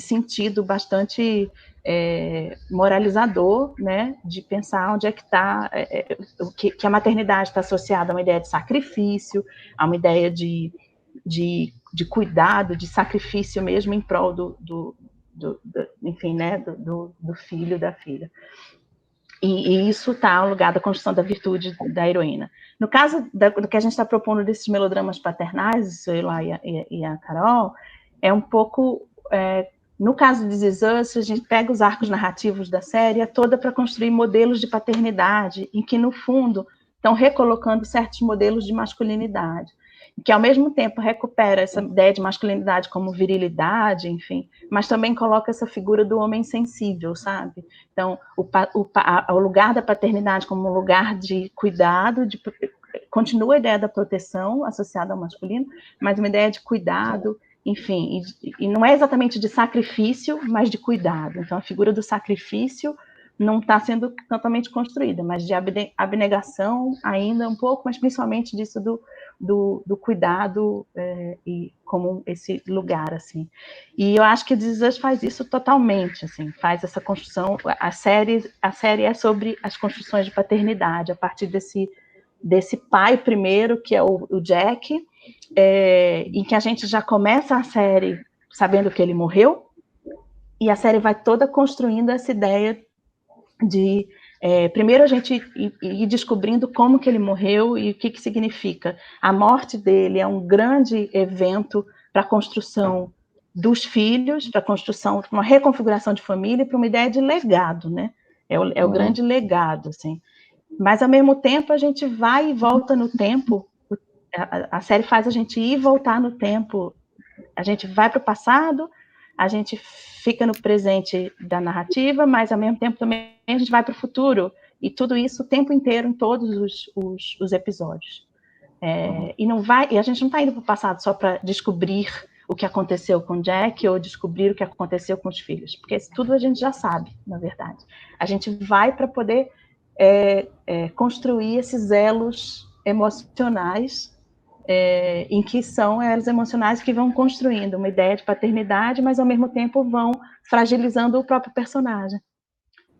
Speaker 3: sentido bastante moralizador, né, de pensar onde é que está, que a maternidade está associada a uma ideia de sacrifício, a uma ideia de cuidado, de sacrifício mesmo em prol enfim, né, do filho, da filha. E isso está ao lugar da construção da virtude da heroína. No caso do que a gente está propondo desses melodramas paternais, eu lá e a Carol, é um pouco... no caso de This Is Us, a gente pega os arcos narrativos da série toda para construir modelos de paternidade, em que, no fundo, estão recolocando certos modelos de masculinidade, que, ao mesmo tempo, recupera essa ideia de masculinidade como virilidade, enfim, mas também coloca essa figura do homem sensível, sabe? Então, o lugar da paternidade como um lugar de cuidado, continua a ideia da proteção associada ao masculino, mas uma ideia de cuidado, enfim, e não é exatamente de sacrifício, mas de cuidado. Então, a figura do sacrifício não está sendo totalmente construída, mas de abnegação ainda um pouco, mas principalmente disso do do cuidado e como esse lugar, assim. E eu acho que This Is Us faz isso totalmente, assim, faz essa construção. A série é sobre as construções de paternidade, a partir desse pai primeiro, que é o Jack, em que a gente já começa a série sabendo que ele morreu, e a série vai toda construindo essa ideia de primeiro a gente ir descobrindo como que ele morreu e o que significa. A morte dele é um grande evento para a construção dos filhos, para a construção, uma reconfiguração de família, para uma ideia de legado, né? É o grande legado, assim. Mas, ao mesmo tempo, a gente vai e volta no tempo, a série faz a gente ir e voltar no tempo, a gente vai para o passado, a gente fica no presente da narrativa, mas ao mesmo tempo também a gente vai para o futuro, e tudo isso o tempo inteiro em todos os episódios. E a gente não está indo para o passado só para descobrir o que aconteceu com Jack ou descobrir o que aconteceu com os filhos, porque isso tudo a gente já sabe, na verdade. A gente vai para poder construir esses elos emocionais, em que são elas emocionais que vão construindo uma ideia de paternidade, mas ao mesmo tempo vão fragilizando o próprio personagem,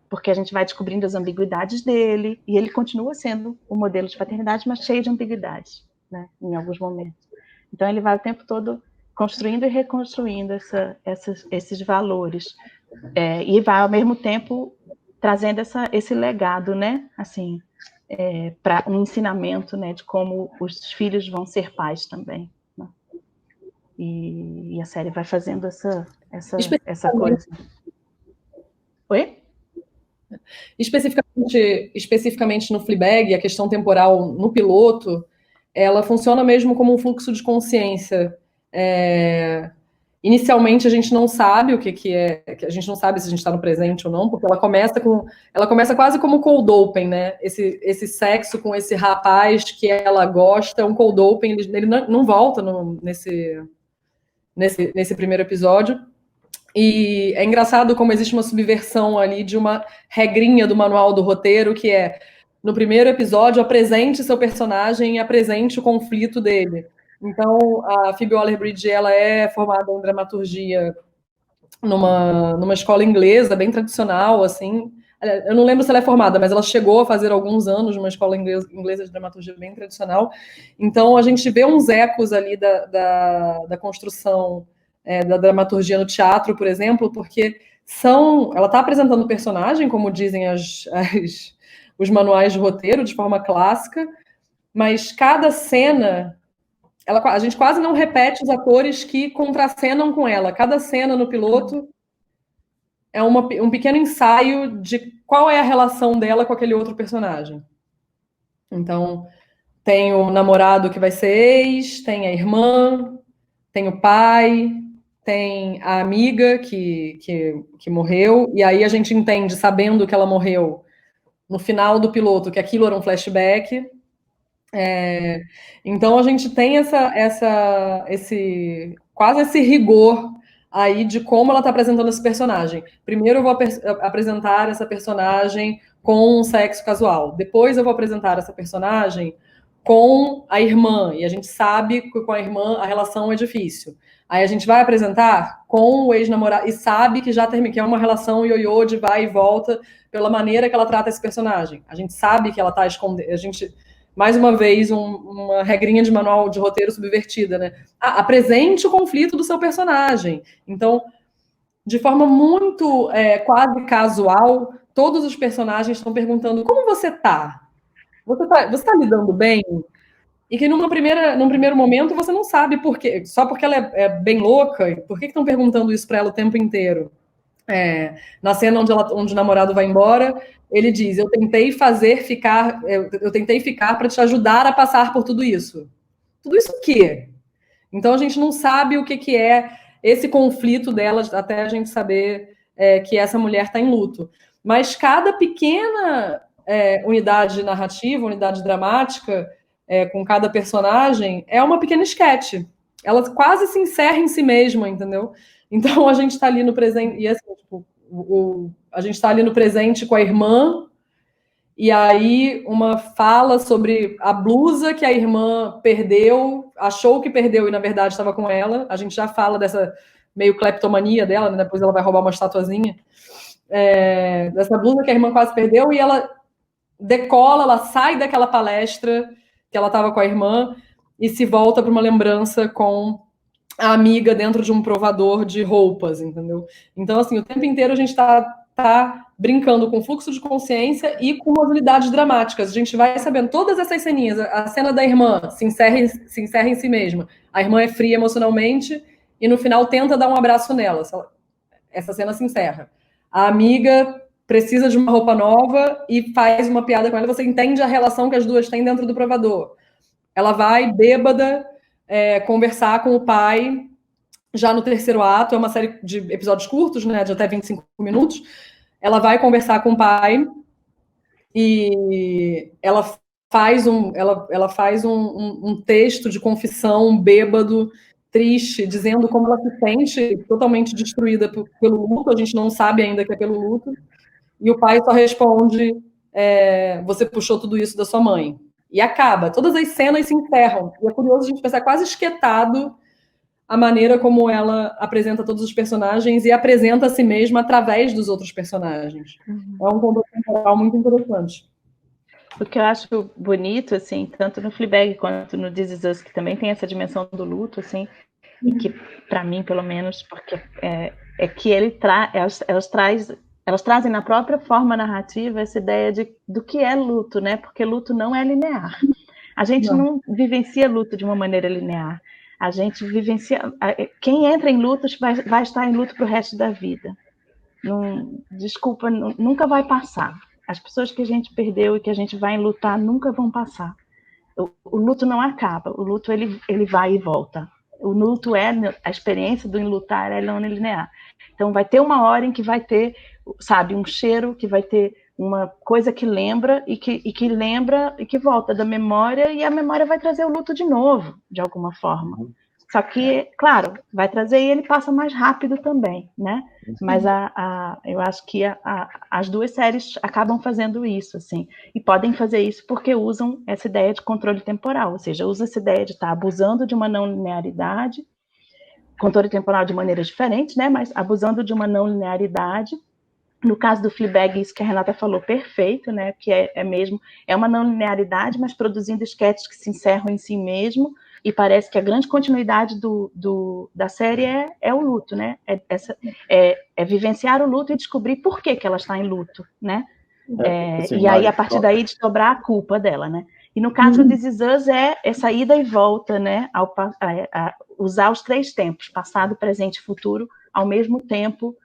Speaker 3: porque a gente vai descobrindo as ambiguidades dele, e ele continua sendo o modelo de paternidade, mas cheio de ambiguidades, né, em alguns momentos. Então ele vai o tempo todo construindo e reconstruindo esses valores, e vai ao mesmo tempo trazendo esse legado, né, assim, para um ensinamento, né, de como os filhos vão ser pais também, né? E a série vai fazendo essa coisa. Oi?
Speaker 2: Especificamente no Fleabag, a questão temporal no piloto, ela funciona mesmo como um fluxo de consciência. Inicialmente a gente não sabe o que é, a gente não sabe se a gente está no presente ou não, porque ela começa quase como cold open, né? Esse sexo com esse rapaz que ela gosta, é um cold open, ele não volta nesse primeiro episódio. E é engraçado como existe uma subversão ali de uma regrinha do manual do roteiro, que é, no primeiro episódio, apresente seu personagem e apresente o conflito dele. Então, a Phoebe Waller-Bridge, ela é formada em dramaturgia numa escola inglesa, bem tradicional, assim. Eu não lembro se ela é formada, mas ela chegou a fazer alguns anos numa escola inglesa de dramaturgia bem tradicional. Então, a gente vê uns ecos ali da construção da dramaturgia no teatro, por exemplo, porque ela está apresentando o personagem, como dizem os manuais de roteiro, de forma clássica, mas cada cena... a gente quase não repete os atores que contracenam com ela. Cada cena no piloto é um pequeno ensaio de qual é a relação dela com aquele outro personagem. Então, tem o namorado que vai ser ex, tem a irmã, tem o pai, tem a amiga que morreu, e aí a gente entende, sabendo que ela morreu no final do piloto, que aquilo era um flashback. Então a gente tem quase esse rigor aí de como ela está apresentando esse personagem. Primeiro eu vou apresentar essa personagem com um sexo casual. Depois eu vou apresentar essa personagem com a irmã, e a gente sabe que com a irmã a relação é difícil. Aí a gente vai apresentar com o ex-namorado, e sabe que que é uma relação ioiô de vai e volta pela maneira que ela trata esse personagem. A gente sabe que ela está escondendo... Mais uma vez, uma regrinha de manual de roteiro subvertida, né? Apresente o conflito do seu personagem. Então, de forma muito quase casual, todos os personagens estão perguntando: como você tá? Você tá lidando bem? E que num primeiro momento você não sabe por quê. Só porque ela é bem louca, por que estão perguntando isso para ela o tempo inteiro? Na cena onde o namorado vai embora, ele diz: eu tentei ficar para te ajudar a passar por tudo isso. Tudo isso o quê? Então a gente não sabe o que é esse conflito dela, até a gente saber que essa mulher está em luto. Mas cada pequena unidade narrativa, unidade dramática, com cada personagem, é uma pequena esquete. Ela quase se encerra em si mesma, entendeu? Então a gente está ali no presente, e assim, tipo, a gente está ali no presente com a irmã, e aí uma fala sobre a blusa que a irmã perdeu, achou que perdeu e na verdade estava com ela. A gente já fala dessa meio cleptomania dela, né? Depois ela vai roubar uma estatuazinha. Dessa blusa que a irmã quase perdeu, e ela decola, ela sai daquela palestra que ela estava com a irmã e se volta para uma lembrança com a amiga dentro de um provador de roupas, entendeu? Então, assim, o tempo inteiro a gente tá brincando com fluxo de consciência e com habilidades dramáticas. A gente vai sabendo todas essas ceninhas. A cena da irmã se encerra em si mesma. A irmã é fria emocionalmente e no final tenta dar um abraço nela. Essa cena se encerra. A amiga precisa de uma roupa nova e faz uma piada com ela. Você entende a relação que as duas têm dentro do provador. Ela vai, bêbada, conversar com o pai já no terceiro ato. É uma série de episódios curtos, né, de até 25 minutos. Ela vai conversar com o pai e ela faz um texto de confissão bêbado, triste, dizendo como ela se sente totalmente destruída pelo luto. A gente não sabe ainda que é pelo luto. E o pai só responde: você puxou tudo isso da sua mãe. E acaba. Todas as cenas se encerram. E é curioso a gente pensar quase esquetado a maneira como ela apresenta todos os personagens e apresenta a si mesma através dos outros personagens. É um conteúdo temporal muito interessante.
Speaker 3: O que eu acho bonito, assim, tanto no Fleabag quanto no This Is Us, que também tem essa dimensão do luto, assim, e que, para mim, pelo menos, porque é que elas trazem na própria forma narrativa essa ideia do que é luto, né? Porque luto não é linear. A gente não vivencia luto de uma maneira linear. A gente vivencia... Quem entra em luto vai estar em luto para o resto da vida. Desculpa, nunca vai passar. As pessoas que a gente perdeu e que a gente vai enlutar nunca vão passar. O luto não acaba. O luto, ele vai e volta. O luto a experiência do enlutar, ela não é linear. Então, vai ter uma hora em que vai ter, sabe, um cheiro, que vai ter uma coisa que lembra e que lembra e que volta da memória, e a memória vai trazer o luto de novo, de alguma forma. Só que, claro, vai trazer e ele passa mais rápido também, né? Mas eu acho que as duas séries acabam fazendo isso, assim, e podem fazer isso porque usam essa ideia de controle temporal, ou seja, usam essa ideia de estar abusando de uma não linearidade, controle temporal de maneiras diferentes, né? Mas abusando de uma não linearidade. No caso do Fleabag, isso que a Renata falou, perfeito, né? Que é uma não linearidade, mas produzindo esquetes que se encerram em si mesmo, e parece que a grande continuidade da série é o luto, né? É vivenciar o luto e descobrir por que ela está em luto, né? Assim, e aí, a partir daí, desdobrar a culpa dela, né? E no caso do This Is Us, é essa ida e volta, né? Usar os 3 tempos, passado, presente e futuro, ao mesmo tempo,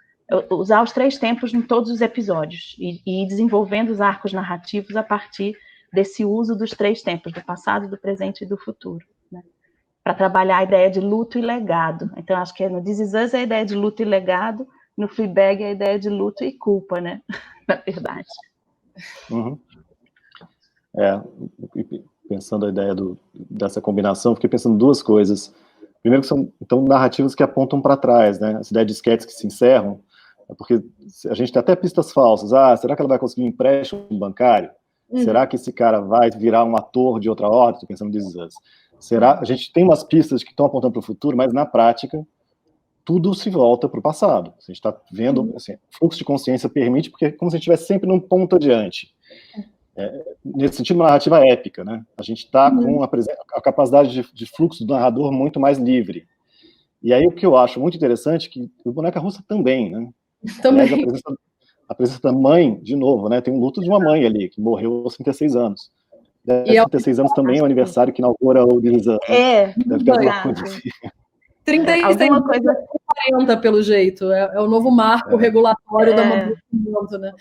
Speaker 3: usar os 3 tempos em todos os episódios e ir desenvolvendo os arcos narrativos a partir desse uso dos 3 tempos, do passado, do presente e do futuro, né? Para trabalhar a ideia de luto e legado. Então, acho que no This Is Us é a ideia de luto e legado, no Fleabag é a ideia de luto e culpa, né? Na verdade.
Speaker 1: Uhum. Pensando a ideia dessa combinação, fiquei pensando 2 coisas. Primeiro, que são então narrativas que apontam para trás, né? Essa ideia de esquetes que se encerram, porque a gente tem até pistas falsas. Será que ela vai conseguir um empréstimo bancário? Será que esse cara vai virar um ator de outra ordem? Estou pensando em This Is Us. A gente tem umas pistas que estão apontando para o futuro, mas na prática tudo se volta para o passado. A gente está vendo, assim, fluxo de consciência permite, porque é como se a gente estivesse sempre num ponto adiante. Nesse sentido, uma narrativa épica, né? A gente está com a capacidade de fluxo do narrador muito mais livre. E aí o que eu acho muito interessante é que o Boneca Russa também, né? Aliás, a presença da mãe, de novo, né? Tem um luto de uma mãe ali, que morreu aos 36 anos. E 36 anos também é o aniversário que inaugura o This Is Us, né? Deve ter alguma coisa assim.
Speaker 2: 36 coisa 40, pelo jeito. É o novo marco regulatório do amadurecimento, né?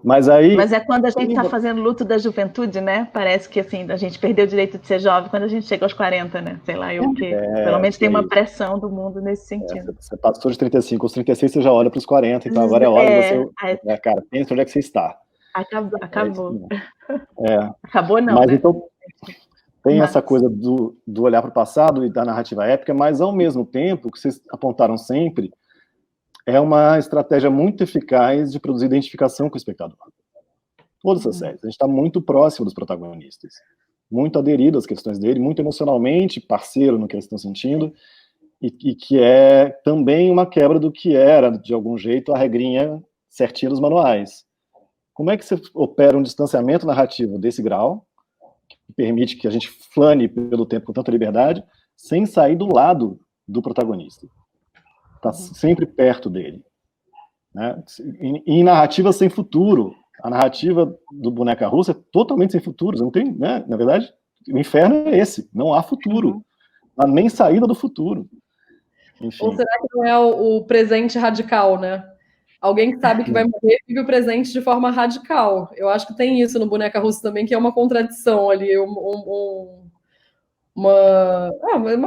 Speaker 3: Mas é quando a gente está fazendo luto da juventude, né? Parece que assim, a gente perdeu o direito de ser jovem quando a gente chega aos 40, né? Sei lá, pelo menos tem uma pressão do mundo nesse sentido.
Speaker 1: Você passou de 35, aos 36 você já olha para os 40, então agora é hora de você... cara, pensa onde é que você está.
Speaker 3: Acabou. Acabou não,
Speaker 1: mas,
Speaker 3: né?
Speaker 1: Então, tem essa coisa do olhar para o passado e da narrativa épica, mas ao mesmo tempo, que vocês apontaram sempre, é uma estratégia muito eficaz de produzir identificação com o espectador. Todas as séries, a gente está muito próximo dos protagonistas, muito aderido às questões dele, muito emocionalmente parceiro no que eles estão sentindo, e que é também uma quebra do que era, de algum jeito, a regrinha certinha dos manuais. Como é que você opera um distanciamento narrativo desse grau, que permite que a gente flane pelo tempo com tanta liberdade, sem sair do lado do protagonista? Está sempre perto dele. Né? Em narrativa sem futuro, a narrativa do Boneca Russa é totalmente sem futuro. Não tem, né? Na verdade, o inferno é esse. Não há futuro. Não há nem saída do futuro. Enfim.
Speaker 2: Ou será que não é o presente radical, né? Alguém que sabe que vai morrer vive o presente de forma radical. Eu acho que tem isso no Boneca Russa também, que é uma contradição ali, uma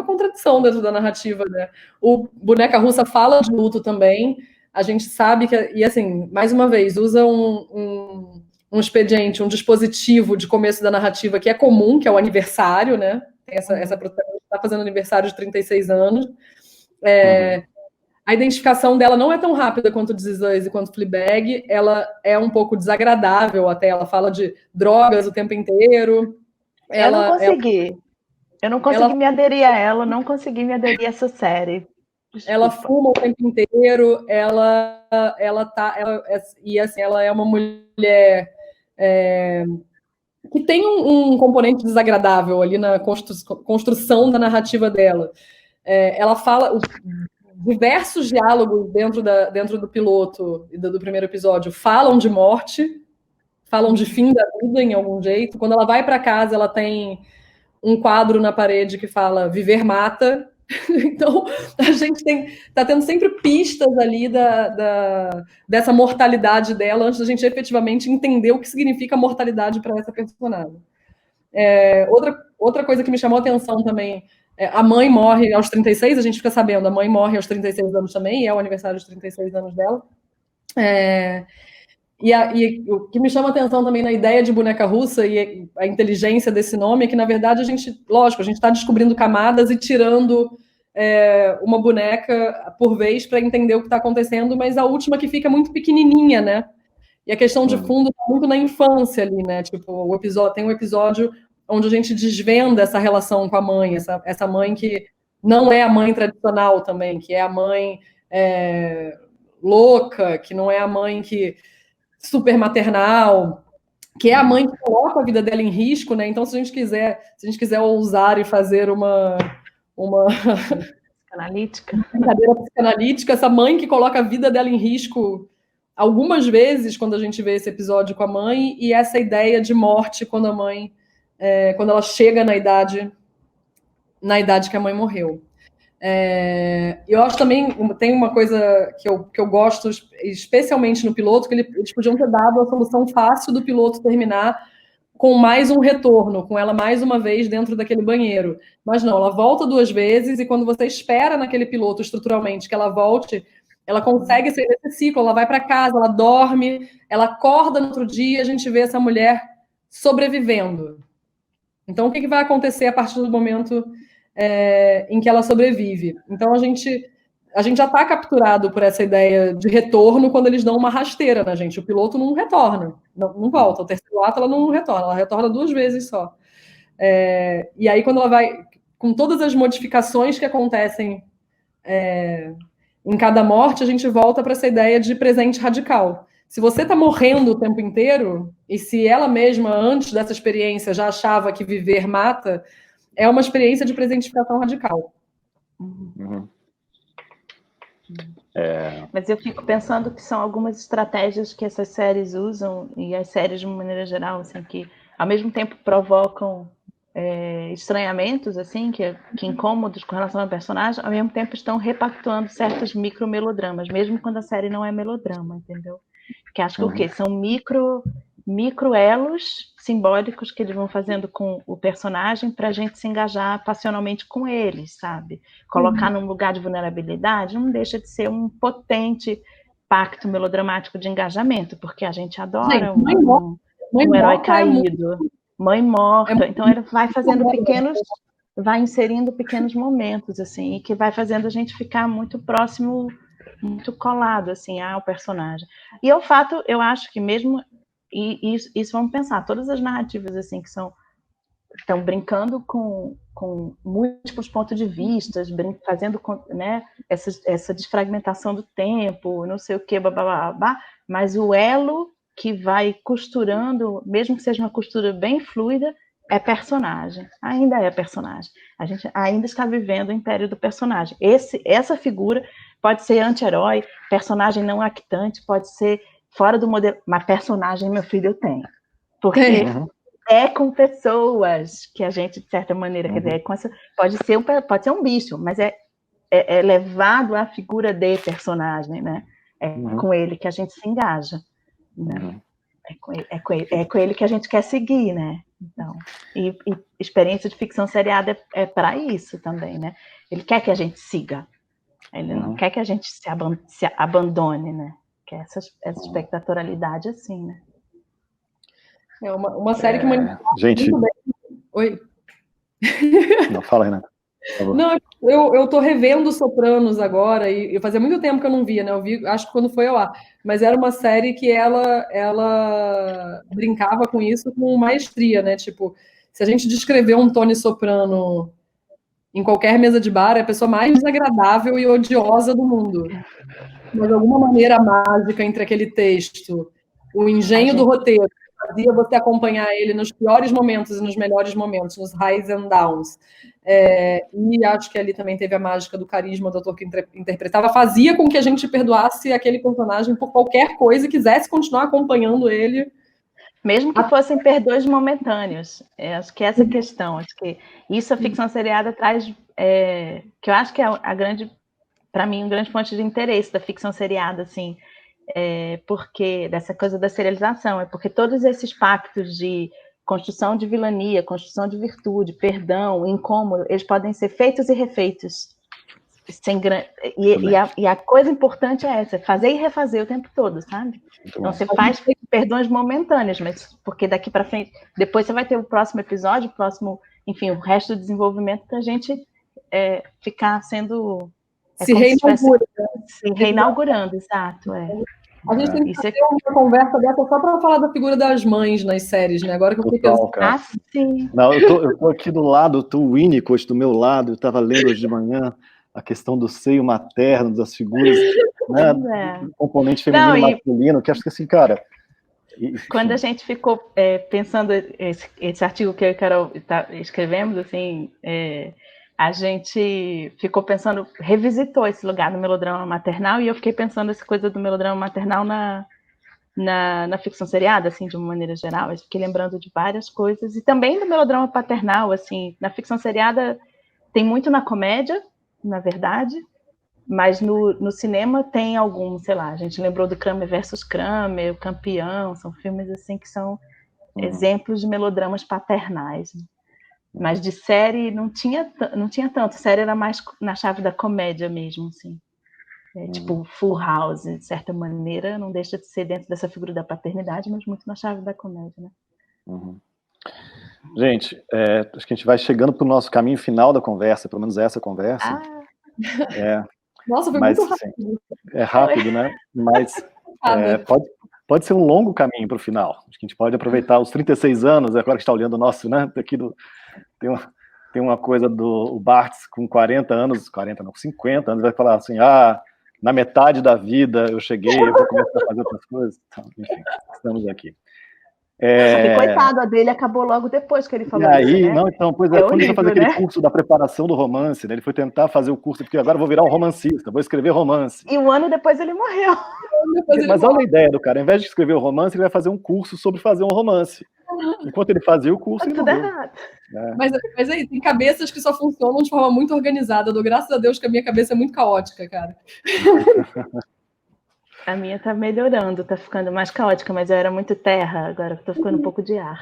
Speaker 2: contradição dentro da narrativa, né? O Boneca Russa fala de luto também. A gente sabe que, e assim, mais uma vez, usa um expediente, um dispositivo de começo da narrativa que é comum, que é o aniversário, né? Tem essa protagonista está fazendo aniversário de 36 anos. A identificação dela não é tão rápida quanto This Is Us e quanto Fleabag. Ela é um pouco desagradável até. Ela fala de drogas o tempo inteiro.
Speaker 3: Eu não consegui me aderir a ela, não consegui me aderir a essa série. Desculpa.
Speaker 2: Ela fuma o tempo inteiro, ela é uma mulher que tem um componente desagradável ali na construção da narrativa dela. Ela fala diversos diálogos dentro do piloto e do primeiro episódio falam de morte, falam de fim da vida em algum jeito. Quando ela vai para casa, ela tem um quadro na parede que fala viver mata. Então, a gente está tendo sempre pistas ali dessa mortalidade dela antes da gente efetivamente entender o que significa mortalidade para essa personagem. Outra coisa que me chamou a atenção também, a mãe morre aos 36, a gente fica sabendo, a mãe morre aos 36 anos também, é o aniversário dos 36 anos dela. E o que me chama a atenção também na ideia de Boneca Russa e a inteligência desse nome é que, na verdade, a gente está descobrindo camadas e tirando uma boneca por vez para entender o que está acontecendo, mas a última que fica muito pequenininha, né? E a questão de fundo está muito na infância ali, né? Tipo, tem um episódio onde a gente desvenda essa relação com a mãe, essa mãe que não é a mãe tradicional também, que é a mãe louca, que não é a mãe que super maternal, que é a mãe que coloca a vida dela em risco, né? Então, se a gente quiser ousar e fazer uma brincadeira psicanalítica, essa mãe que coloca a vida dela em risco algumas vezes quando a gente vê esse episódio com a mãe, e essa ideia de morte quando a mãe, quando ela chega na idade que a mãe morreu. Eu acho também, tem uma coisa que eu gosto, especialmente no piloto, que eles podiam ter dado a solução fácil do piloto terminar com mais um retorno, com ela mais uma vez dentro daquele banheiro. Mas não, ela volta 2 vezes, e quando você espera naquele piloto estruturalmente que ela volte, ela consegue sair desse ciclo, ela vai para casa, ela dorme, ela acorda no outro dia, a gente vê essa mulher sobrevivendo. Então, o que vai acontecer a partir do momento em que ela sobrevive? Então, a gente já está capturado por essa ideia de retorno quando eles dão uma rasteira na gente. O piloto não retorna, não volta. O terceiro ato ela não retorna, ela retorna 2 vezes só. E aí, quando ela vai, com todas as modificações que acontecem em cada morte, a gente volta para essa ideia de presente radical. Se você está morrendo o tempo inteiro, e se ela mesma, antes dessa experiência, já achava que viver mata, é uma experiência de presentificação radical.
Speaker 3: Mas eu fico pensando que são algumas estratégias que essas séries usam, e as séries de uma maneira geral, assim, que ao mesmo tempo provocam estranhamentos, assim, que incômodos com relação ao personagem, ao mesmo tempo estão repactuando certos micromelodramas, mesmo quando a série não é melodrama, entendeu? Que acho que o quê? São microelos simbólicos que eles vão fazendo com o personagem para a gente se engajar passionalmente com eles, sabe? Colocar num lugar de vulnerabilidade não deixa de ser um potente pacto melodramático de engajamento, porque a gente adora um herói caído. Mãe morta, então ele vai fazendo vai inserindo pequenos momentos, assim, e que vai fazendo a gente ficar muito próximo muito colado, assim, ao personagem. E o fato, eu acho que mesmo, e isso vamos pensar, todas as narrativas, assim, que estão brincando com múltiplos pontos de vista, fazendo, né, essa desfragmentação do tempo, não sei o que, babá, mas o elo que vai costurando, mesmo que seja uma costura bem fluida, é personagem, ainda é personagem. A gente ainda está vivendo o império do personagem. Essa figura pode ser anti-herói, personagem não actante, pode ser fora do modelo, mas personagem, meu filho, eu tenho. Porque é com pessoas que a gente, de certa maneira, quer dizer, pode ser um bicho, mas é levado à figura de personagem, né? É com ele que a gente se engaja, né? É com ele que a gente quer seguir, né? Então, e experiência de ficção seriada é para isso também, né? Ele quer que a gente siga, ele não quer que a gente se abandone, né? Que é essa espectatorialidade assim, né?
Speaker 2: É uma série que manipula
Speaker 1: gente...
Speaker 2: muito bem. Oi?
Speaker 1: Não, fala, Renata.
Speaker 2: Não, eu tô revendo Sopranos agora, e fazia muito tempo que eu não via, né? Eu vi, acho que quando foi ao ar. Mas era uma série que ela brincava com isso com maestria, né? Tipo, se a gente descrever um Tony Soprano em qualquer mesa de bar, é a pessoa mais desagradável e odiosa do mundo. Mas de alguma maneira mágica entre aquele texto, o engenho do roteiro, fazia você acompanhar ele nos piores momentos e nos melhores momentos, nos highs and downs. E acho que ali também teve a mágica do carisma do ator que interpretava, fazia com que a gente perdoasse aquele personagem por qualquer coisa e quisesse continuar acompanhando ele.
Speaker 3: Mesmo que fossem perdões momentâneos. Acho que essa questão, acho que isso a ficção seriada traz, que eu acho que é a grande, para mim, uma grande fonte de interesse da ficção seriada, assim, porque dessa coisa da serialização, é porque todos esses pactos de construção de vilania, construção de virtude, perdão, incômodo, eles podem ser feitos e refeitos. E a coisa importante é essa, fazer e refazer o tempo todo, sabe? Então você faz perdões momentâneos, mas porque daqui para frente, depois você vai ter o próximo episódio, enfim, o resto do desenvolvimento pra gente ficar sendo...
Speaker 2: se
Speaker 3: reinaugurando, exato.
Speaker 2: A gente tem que fazer uma conversa dessa só para falar da figura das mães nas séries, né? Agora que eu fiquei
Speaker 1: pensando...
Speaker 3: sim.
Speaker 1: Não, eu tô aqui do lado, o Winnicott do meu lado, eu estava lendo hoje de manhã a questão do seio materno, das figuras, né, do componente feminino e masculino, que acho que assim, cara...
Speaker 3: Quando a gente ficou pensando esse artigo que eu e a Carol escrevemos, assim, a gente ficou pensando, revisitou esse lugar do melodrama maternal, e eu fiquei pensando essa coisa do melodrama maternal na ficção seriada, assim, de uma maneira geral. Eu fiquei lembrando de várias coisas, e também do melodrama paternal, assim, na ficção seriada tem muito na comédia, na verdade, mas no cinema tem algum, sei lá, a gente lembrou do Kramer versus Kramer, O Campeão, são filmes assim que são exemplos de melodramas paternais. Mas de série não tinha tanto, série era mais na chave da comédia mesmo, assim. Tipo Full House, de certa maneira, não deixa de ser dentro dessa figura da paternidade, mas muito na chave da comédia, né?
Speaker 1: Gente, acho que a gente vai chegando para o nosso caminho final da conversa, pelo menos essa conversa.
Speaker 2: Nossa, foi muito rápido.
Speaker 1: É rápido, né? Mas pode ser um longo caminho para o final. Acho que a gente pode aproveitar os 36 anos, agora que está olhando o nosso, né? Tem uma coisa do Barthes com 40 anos, 40 não, 50 anos, vai falar assim, na metade da vida eu cheguei, eu vou começar a fazer outras coisas. Então, enfim, estamos aqui.
Speaker 3: Coitado, a dele acabou logo depois que ele falou
Speaker 1: isso,
Speaker 3: né?
Speaker 1: Não, então, pois é, quando ele foi fazer aquele curso da preparação do romance, né, ele foi tentar fazer o curso, porque agora eu vou virar um romancista, vou escrever romance.
Speaker 3: E um ano depois ele morreu.
Speaker 1: Mas olha a ideia do cara, ao invés de escrever o romance, ele vai fazer um curso sobre fazer um romance. Enquanto ele fazia o curso, ele morreu.
Speaker 2: Mas aí, tem cabeças que só funcionam de forma muito organizada. Eu dou graças a Deus que a minha cabeça é muito caótica, cara.
Speaker 3: A minha tá melhorando, tá ficando mais caótica, mas eu era muito terra, agora tô ficando um pouco de ar.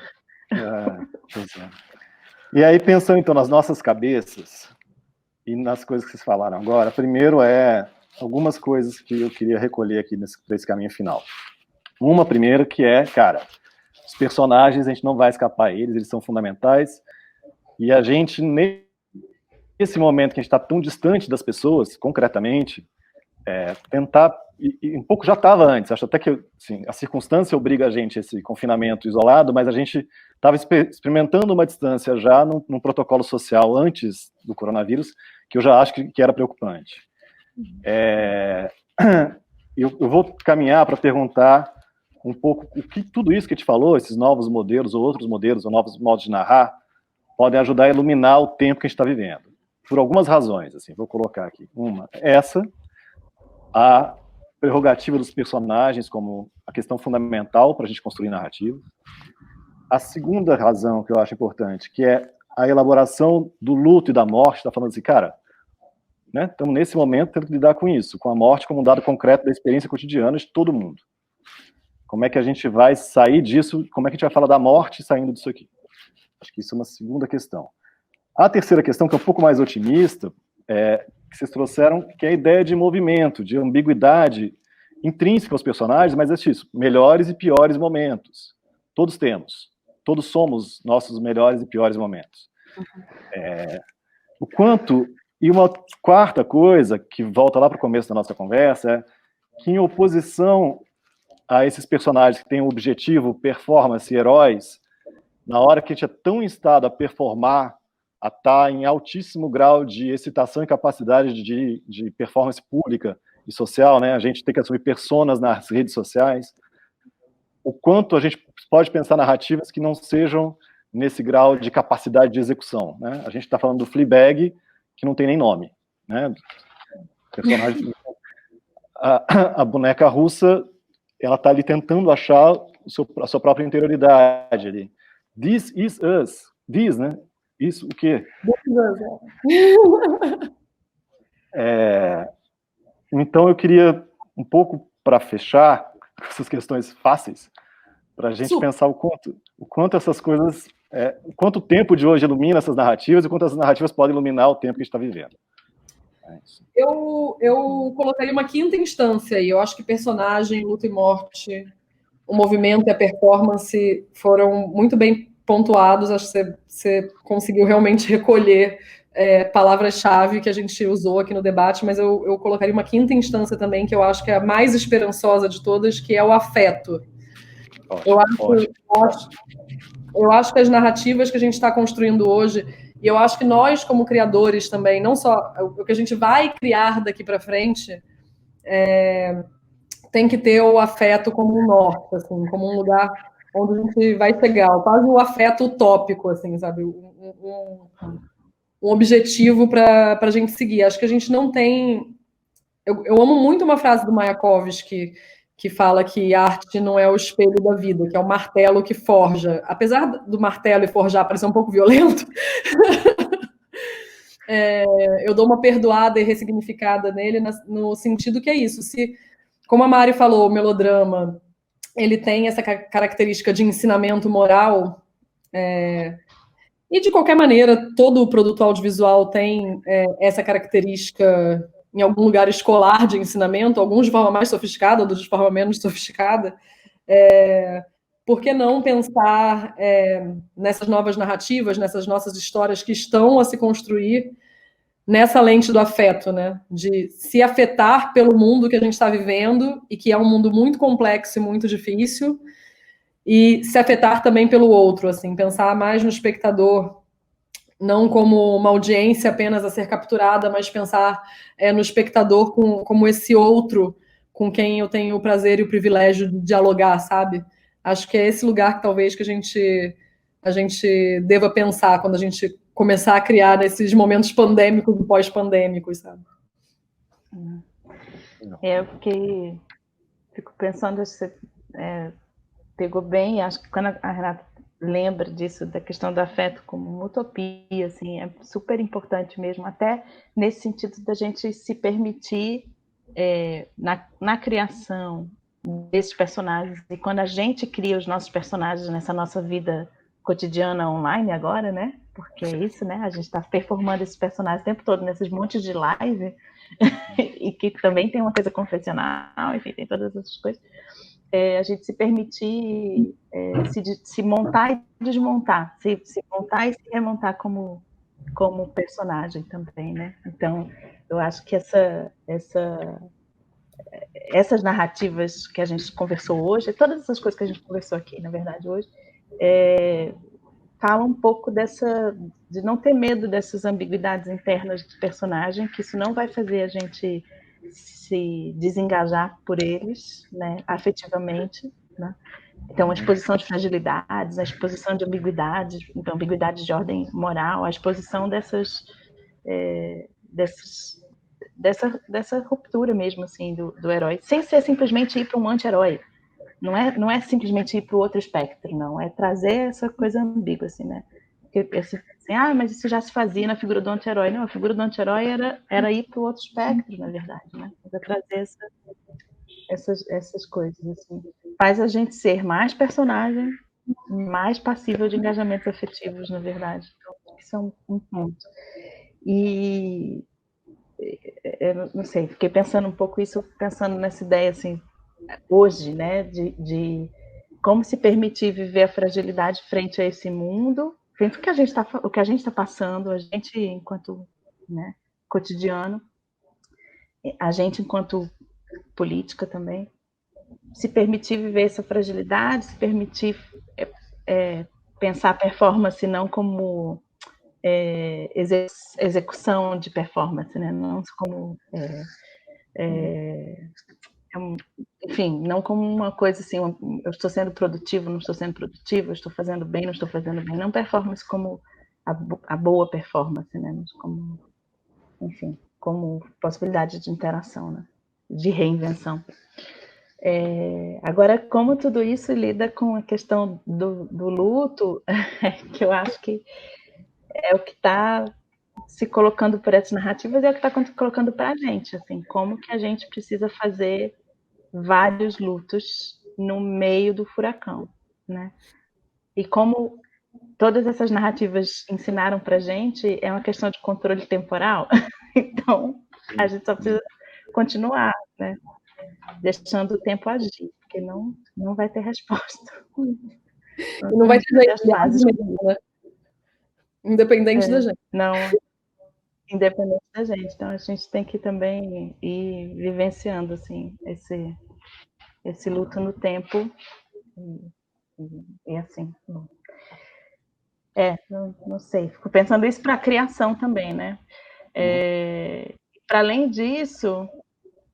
Speaker 1: E aí, pensando então nas nossas cabeças e nas coisas que vocês falaram agora, primeiro algumas coisas que eu queria recolher aqui para esse caminho final. Uma primeira que cara, os personagens, a gente não vai escapar eles são fundamentais, e a gente, nesse momento que a gente está tão distante das pessoas, concretamente, tentar, e um pouco já estava antes, acho até que assim, a circunstância obriga a gente a esse confinamento isolado, mas a gente estava experimentando uma distância já num protocolo social antes do coronavírus, que eu já acho que era preocupante. Eu vou caminhar para perguntar um pouco o que tudo isso que a gente falou, esses novos modelos, ou outros modelos, ou novos modos de narrar, podem ajudar a iluminar o tempo que a gente está vivendo. Por algumas razões, assim, vou colocar aqui. Uma, a prerrogativa dos personagens como a questão fundamental para a gente construir narrativa. A segunda razão que eu acho importante, que é a elaboração do luto e da morte, está falando assim, cara, né, estamos nesse momento tendo que lidar com isso, com a morte como um dado concreto da experiência cotidiana de todo mundo. Como é que a gente vai sair disso, como é que a gente vai falar da morte saindo disso aqui? Acho que isso é uma segunda questão. A terceira questão, que é um pouco mais otimista, que vocês trouxeram, que é a ideia de movimento, de ambiguidade intrínseca aos personagens, mas é isso, melhores e piores momentos. Todos temos. Todos somos nossos melhores e piores momentos. O quanto... E uma quarta coisa, que volta lá para o começo da nossa conversa, é que em oposição a esses personagens que têm o objetivo, performance, heróis, na hora que a gente é tão instado a performar, a estar em altíssimo grau de excitação e capacidade de performance pública e social, né? A gente tem que assumir personas nas redes sociais, o quanto a gente pode pensar narrativas que não sejam nesse grau de capacidade de execução, né? A gente está falando do Fleabag, que não tem nem nome, né? Personagem, a boneca russa, ela está ali tentando achar a sua própria interioridade ali. This is us. This, né? Isso, o quê? Então, eu queria, um pouco para fechar essas questões fáceis, para a gente pensar o quanto essas coisas, o quanto o tempo de hoje ilumina essas narrativas e quanto essas narrativas podem iluminar o tempo que a gente está vivendo.
Speaker 2: Eu colocaria uma quinta instância aí. Eu acho que personagem, luta e morte, o movimento e a performance foram muito bem pontuados. Acho que você conseguiu realmente recolher palavras-chave que a gente usou aqui no debate, mas eu colocaria uma quinta instância também, que eu acho que é a mais esperançosa de todas, que é o afeto. Eu acho que as narrativas que a gente está construindo hoje, e eu acho que nós, como criadores também, não só o que a gente vai criar daqui para frente, tem que ter o afeto como um norte, assim, como um lugar onde a gente vai chegar, quase o afeto utópico, assim, sabe? Um objetivo para a gente seguir. Acho que a gente não tem... Eu amo muito uma frase do Mayakovsky, que fala que arte não é o espelho da vida, que é o martelo que forja. Apesar do martelo e forjar parecer um pouco violento, eu dou uma perdoada e ressignificada nele no sentido que é isso. Como a Mari falou, o melodrama, ele tem essa característica de ensinamento moral, e de qualquer maneira, todo o produto audiovisual tem essa característica em algum lugar escolar de ensinamento, alguns de forma mais sofisticada, outros de forma menos sofisticada. Por que não pensar nessas novas narrativas, nessas nossas histórias que estão a se construir nessa lente do afeto, né? De se afetar pelo mundo que a gente está vivendo e que é um mundo muito complexo e muito difícil, e se afetar também pelo outro, assim, pensar mais no espectador, não como uma audiência apenas a ser capturada, mas pensar no espectador como esse outro com quem eu tenho o prazer e o privilégio de dialogar, sabe? Acho que é esse lugar que talvez que a gente deva pensar quando a gente começar a criar nesses momentos pandêmicos e pós-pandêmicos, sabe?
Speaker 3: Eu fico pensando, você pegou bem, acho que quando a Renata lembra disso, da questão do afeto como uma utopia, assim, é super importante mesmo, até nesse sentido da gente se permitir na criação desses personagens, e quando a gente cria os nossos personagens nessa nossa vida cotidiana online agora, né? Porque é isso, né? A gente está performando esses personagens o tempo todo nesses montes de live e que também tem uma coisa confessional, enfim, tem todas essas coisas. A gente se permitir se montar e desmontar, se montar e se remontar como personagem também, né? Então, eu acho que essa essas narrativas que a gente conversou hoje, todas essas coisas que a gente conversou aqui, na verdade, hoje, fala um pouco de não ter medo dessas ambiguidades internas do personagem, que isso não vai fazer a gente se desengajar por eles, né, afetivamente, né? Então, a exposição de fragilidades, a exposição de ambiguidades, então, ambiguidades de ordem moral, a exposição dessa ruptura mesmo, assim, do herói, sem ser simplesmente ir para um anti-herói. Não é simplesmente ir para o outro espectro, não. É trazer essa coisa ambígua, assim, né? Porque, assim, mas isso já se fazia na figura do anti-herói. Não, a figura do anti-herói era ir para o outro espectro, na verdade, né? Mas é trazer essas coisas, assim. Faz a gente ser mais personagem, mais passível de engajamentos afetivos, na verdade. Então, isso é um ponto. E eu não sei, fiquei pensando um pouco isso, pensando nessa ideia, assim, hoje, né, de como se permitir viver a fragilidade frente a esse mundo, frente ao que a gente está passando, a gente enquanto, né, cotidiano, a gente enquanto política também, se permitir viver essa fragilidade, se permitir pensar a performance não como execução de performance, né, não como enfim, não como uma coisa assim, eu estou sendo produtivo, não estou sendo produtivo, eu estou fazendo bem, não estou fazendo bem, não performance como a boa performance, né, mas como, enfim, como possibilidade de interação, né, de reinvenção. Agora, como tudo isso lida com a questão do luto, que eu acho que é o que está se colocando por essas narrativas e é o que está colocando para a gente, assim, como que a gente precisa fazer vários lutos no meio do furacão, né? E como todas essas narrativas ensinaram para a gente, é uma questão de controle temporal. Então, a gente só precisa continuar, né? Deixando o tempo agir, porque não vai ter resposta.
Speaker 2: Não vai ter jeito, né? Independente da gente.
Speaker 3: Não, independente da gente. Então, a gente tem que também ir vivenciando, assim, esse luto no tempo e assim, não sei, fico pensando isso para a criação também, né? Para além disso,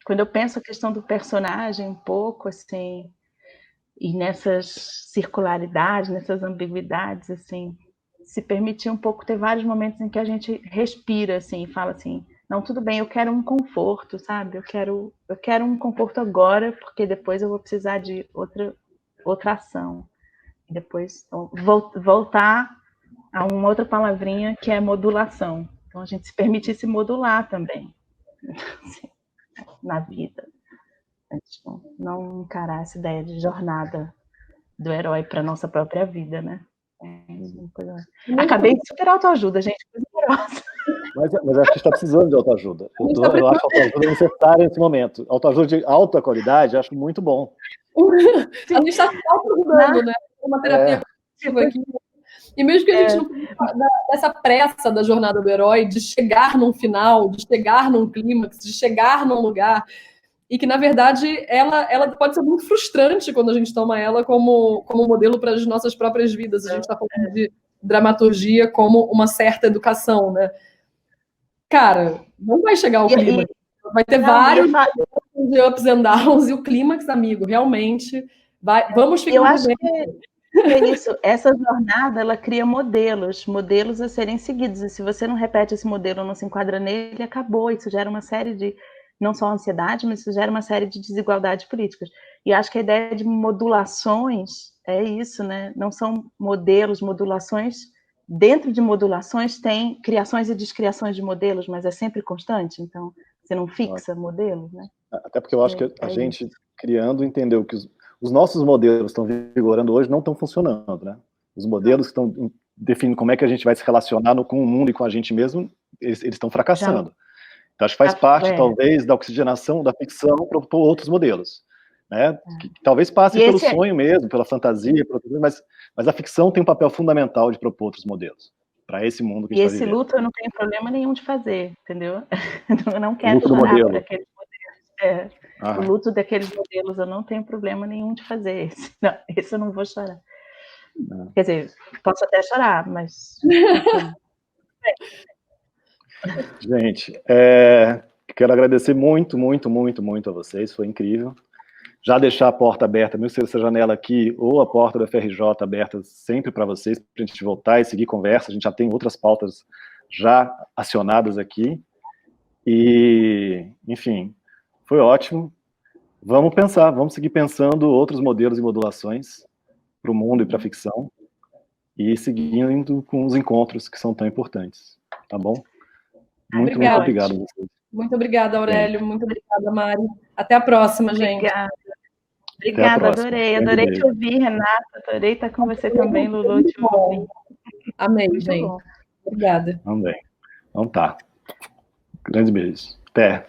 Speaker 3: quando eu penso a questão do personagem um pouco, assim, e nessas circularidades, nessas ambiguidades, assim, se permitir um pouco ter vários momentos em que a gente respira, assim, e fala assim, não, tudo bem, eu quero um conforto, sabe? Eu quero um conforto agora, porque depois eu vou precisar de outra ação. E depois voltar a uma outra palavrinha que é modulação. Então, a gente se permitir se modular também, assim, na vida. A gente não encarar essa ideia de jornada do herói para a nossa própria vida, né? Acabei de super autoajuda, gente.
Speaker 1: Mas acho que a gente está precisando de autoajuda. Eu acho autoajuda necessária nesse momento. Autoajuda de alta qualidade, acho muito bom.
Speaker 2: A gente está se autoajudando, né? Uma terapia coletiva aqui. E mesmo que a gente não dessa pressa da jornada do herói, de chegar num final, de chegar num clímax, de chegar num lugar, e que, na verdade, ela pode ser muito frustrante quando a gente toma ela como modelo para as nossas próprias vidas. A gente está falando de dramaturgia como uma certa educação, né? Cara, não vai chegar ao clímax. Vai ter vários ups and downs, e o clímax, amigo, realmente, vamos ficar...
Speaker 3: Eu acho que é isso. Essa jornada, ela cria modelos a serem seguidos. E se você não repete esse modelo, não se enquadra nele, acabou. Isso gera uma série de... não só ansiedade, mas isso gera uma série de desigualdades políticas. E acho que a ideia de modulações é isso, né? Não são modelos, modulações. Dentro de modulações tem criações e descriações de modelos, mas é sempre constante, então você não fixa modelos, né?
Speaker 1: Até porque eu acho que a gente, criando, entendeu que os nossos modelos que estão vigorando hoje não estão funcionando, né? Os modelos que estão definindo como é que a gente vai se relacionar com o mundo e com a gente mesmo, eles estão fracassando. Então, acho que faz parte, talvez, da oxigenação da ficção para outros modelos, né? Que talvez passe pelo sonho mesmo, pela fantasia, mas a ficção tem um papel fundamental de propor outros modelos para esse mundo que a gente está vivendo.
Speaker 3: E esse luto eu não tenho problema nenhum de fazer, entendeu? Eu não quero chorar por aquele modelo. O luto daqueles modelos, eu não tenho problema nenhum de fazer esse. Não, esse eu não vou chorar. Não. Quer dizer, posso até chorar, mas...
Speaker 1: Gente, quero agradecer muito a vocês, foi incrível. Já deixar a porta aberta, mesmo se essa janela aqui ou a porta da FRJ aberta sempre para vocês, para a gente voltar e seguir conversa. A gente já tem outras pautas já acionadas aqui. E, enfim, foi ótimo. Vamos pensar, vamos seguir pensando outros modelos e modulações para o mundo e para a ficção. E seguindo com os encontros que são tão importantes. Tá bom? Muito obrigado a vocês.
Speaker 2: Muito obrigada, Aurélio. Muito obrigada, Mari. Até a próxima, gente.
Speaker 3: Obrigada, adorei te ouvir, Renata. Adorei estar com você também, Lulu. Te ouvir.
Speaker 2: Amei, gente. Obrigada.
Speaker 1: Também. Então tá. Grande beijo. Até.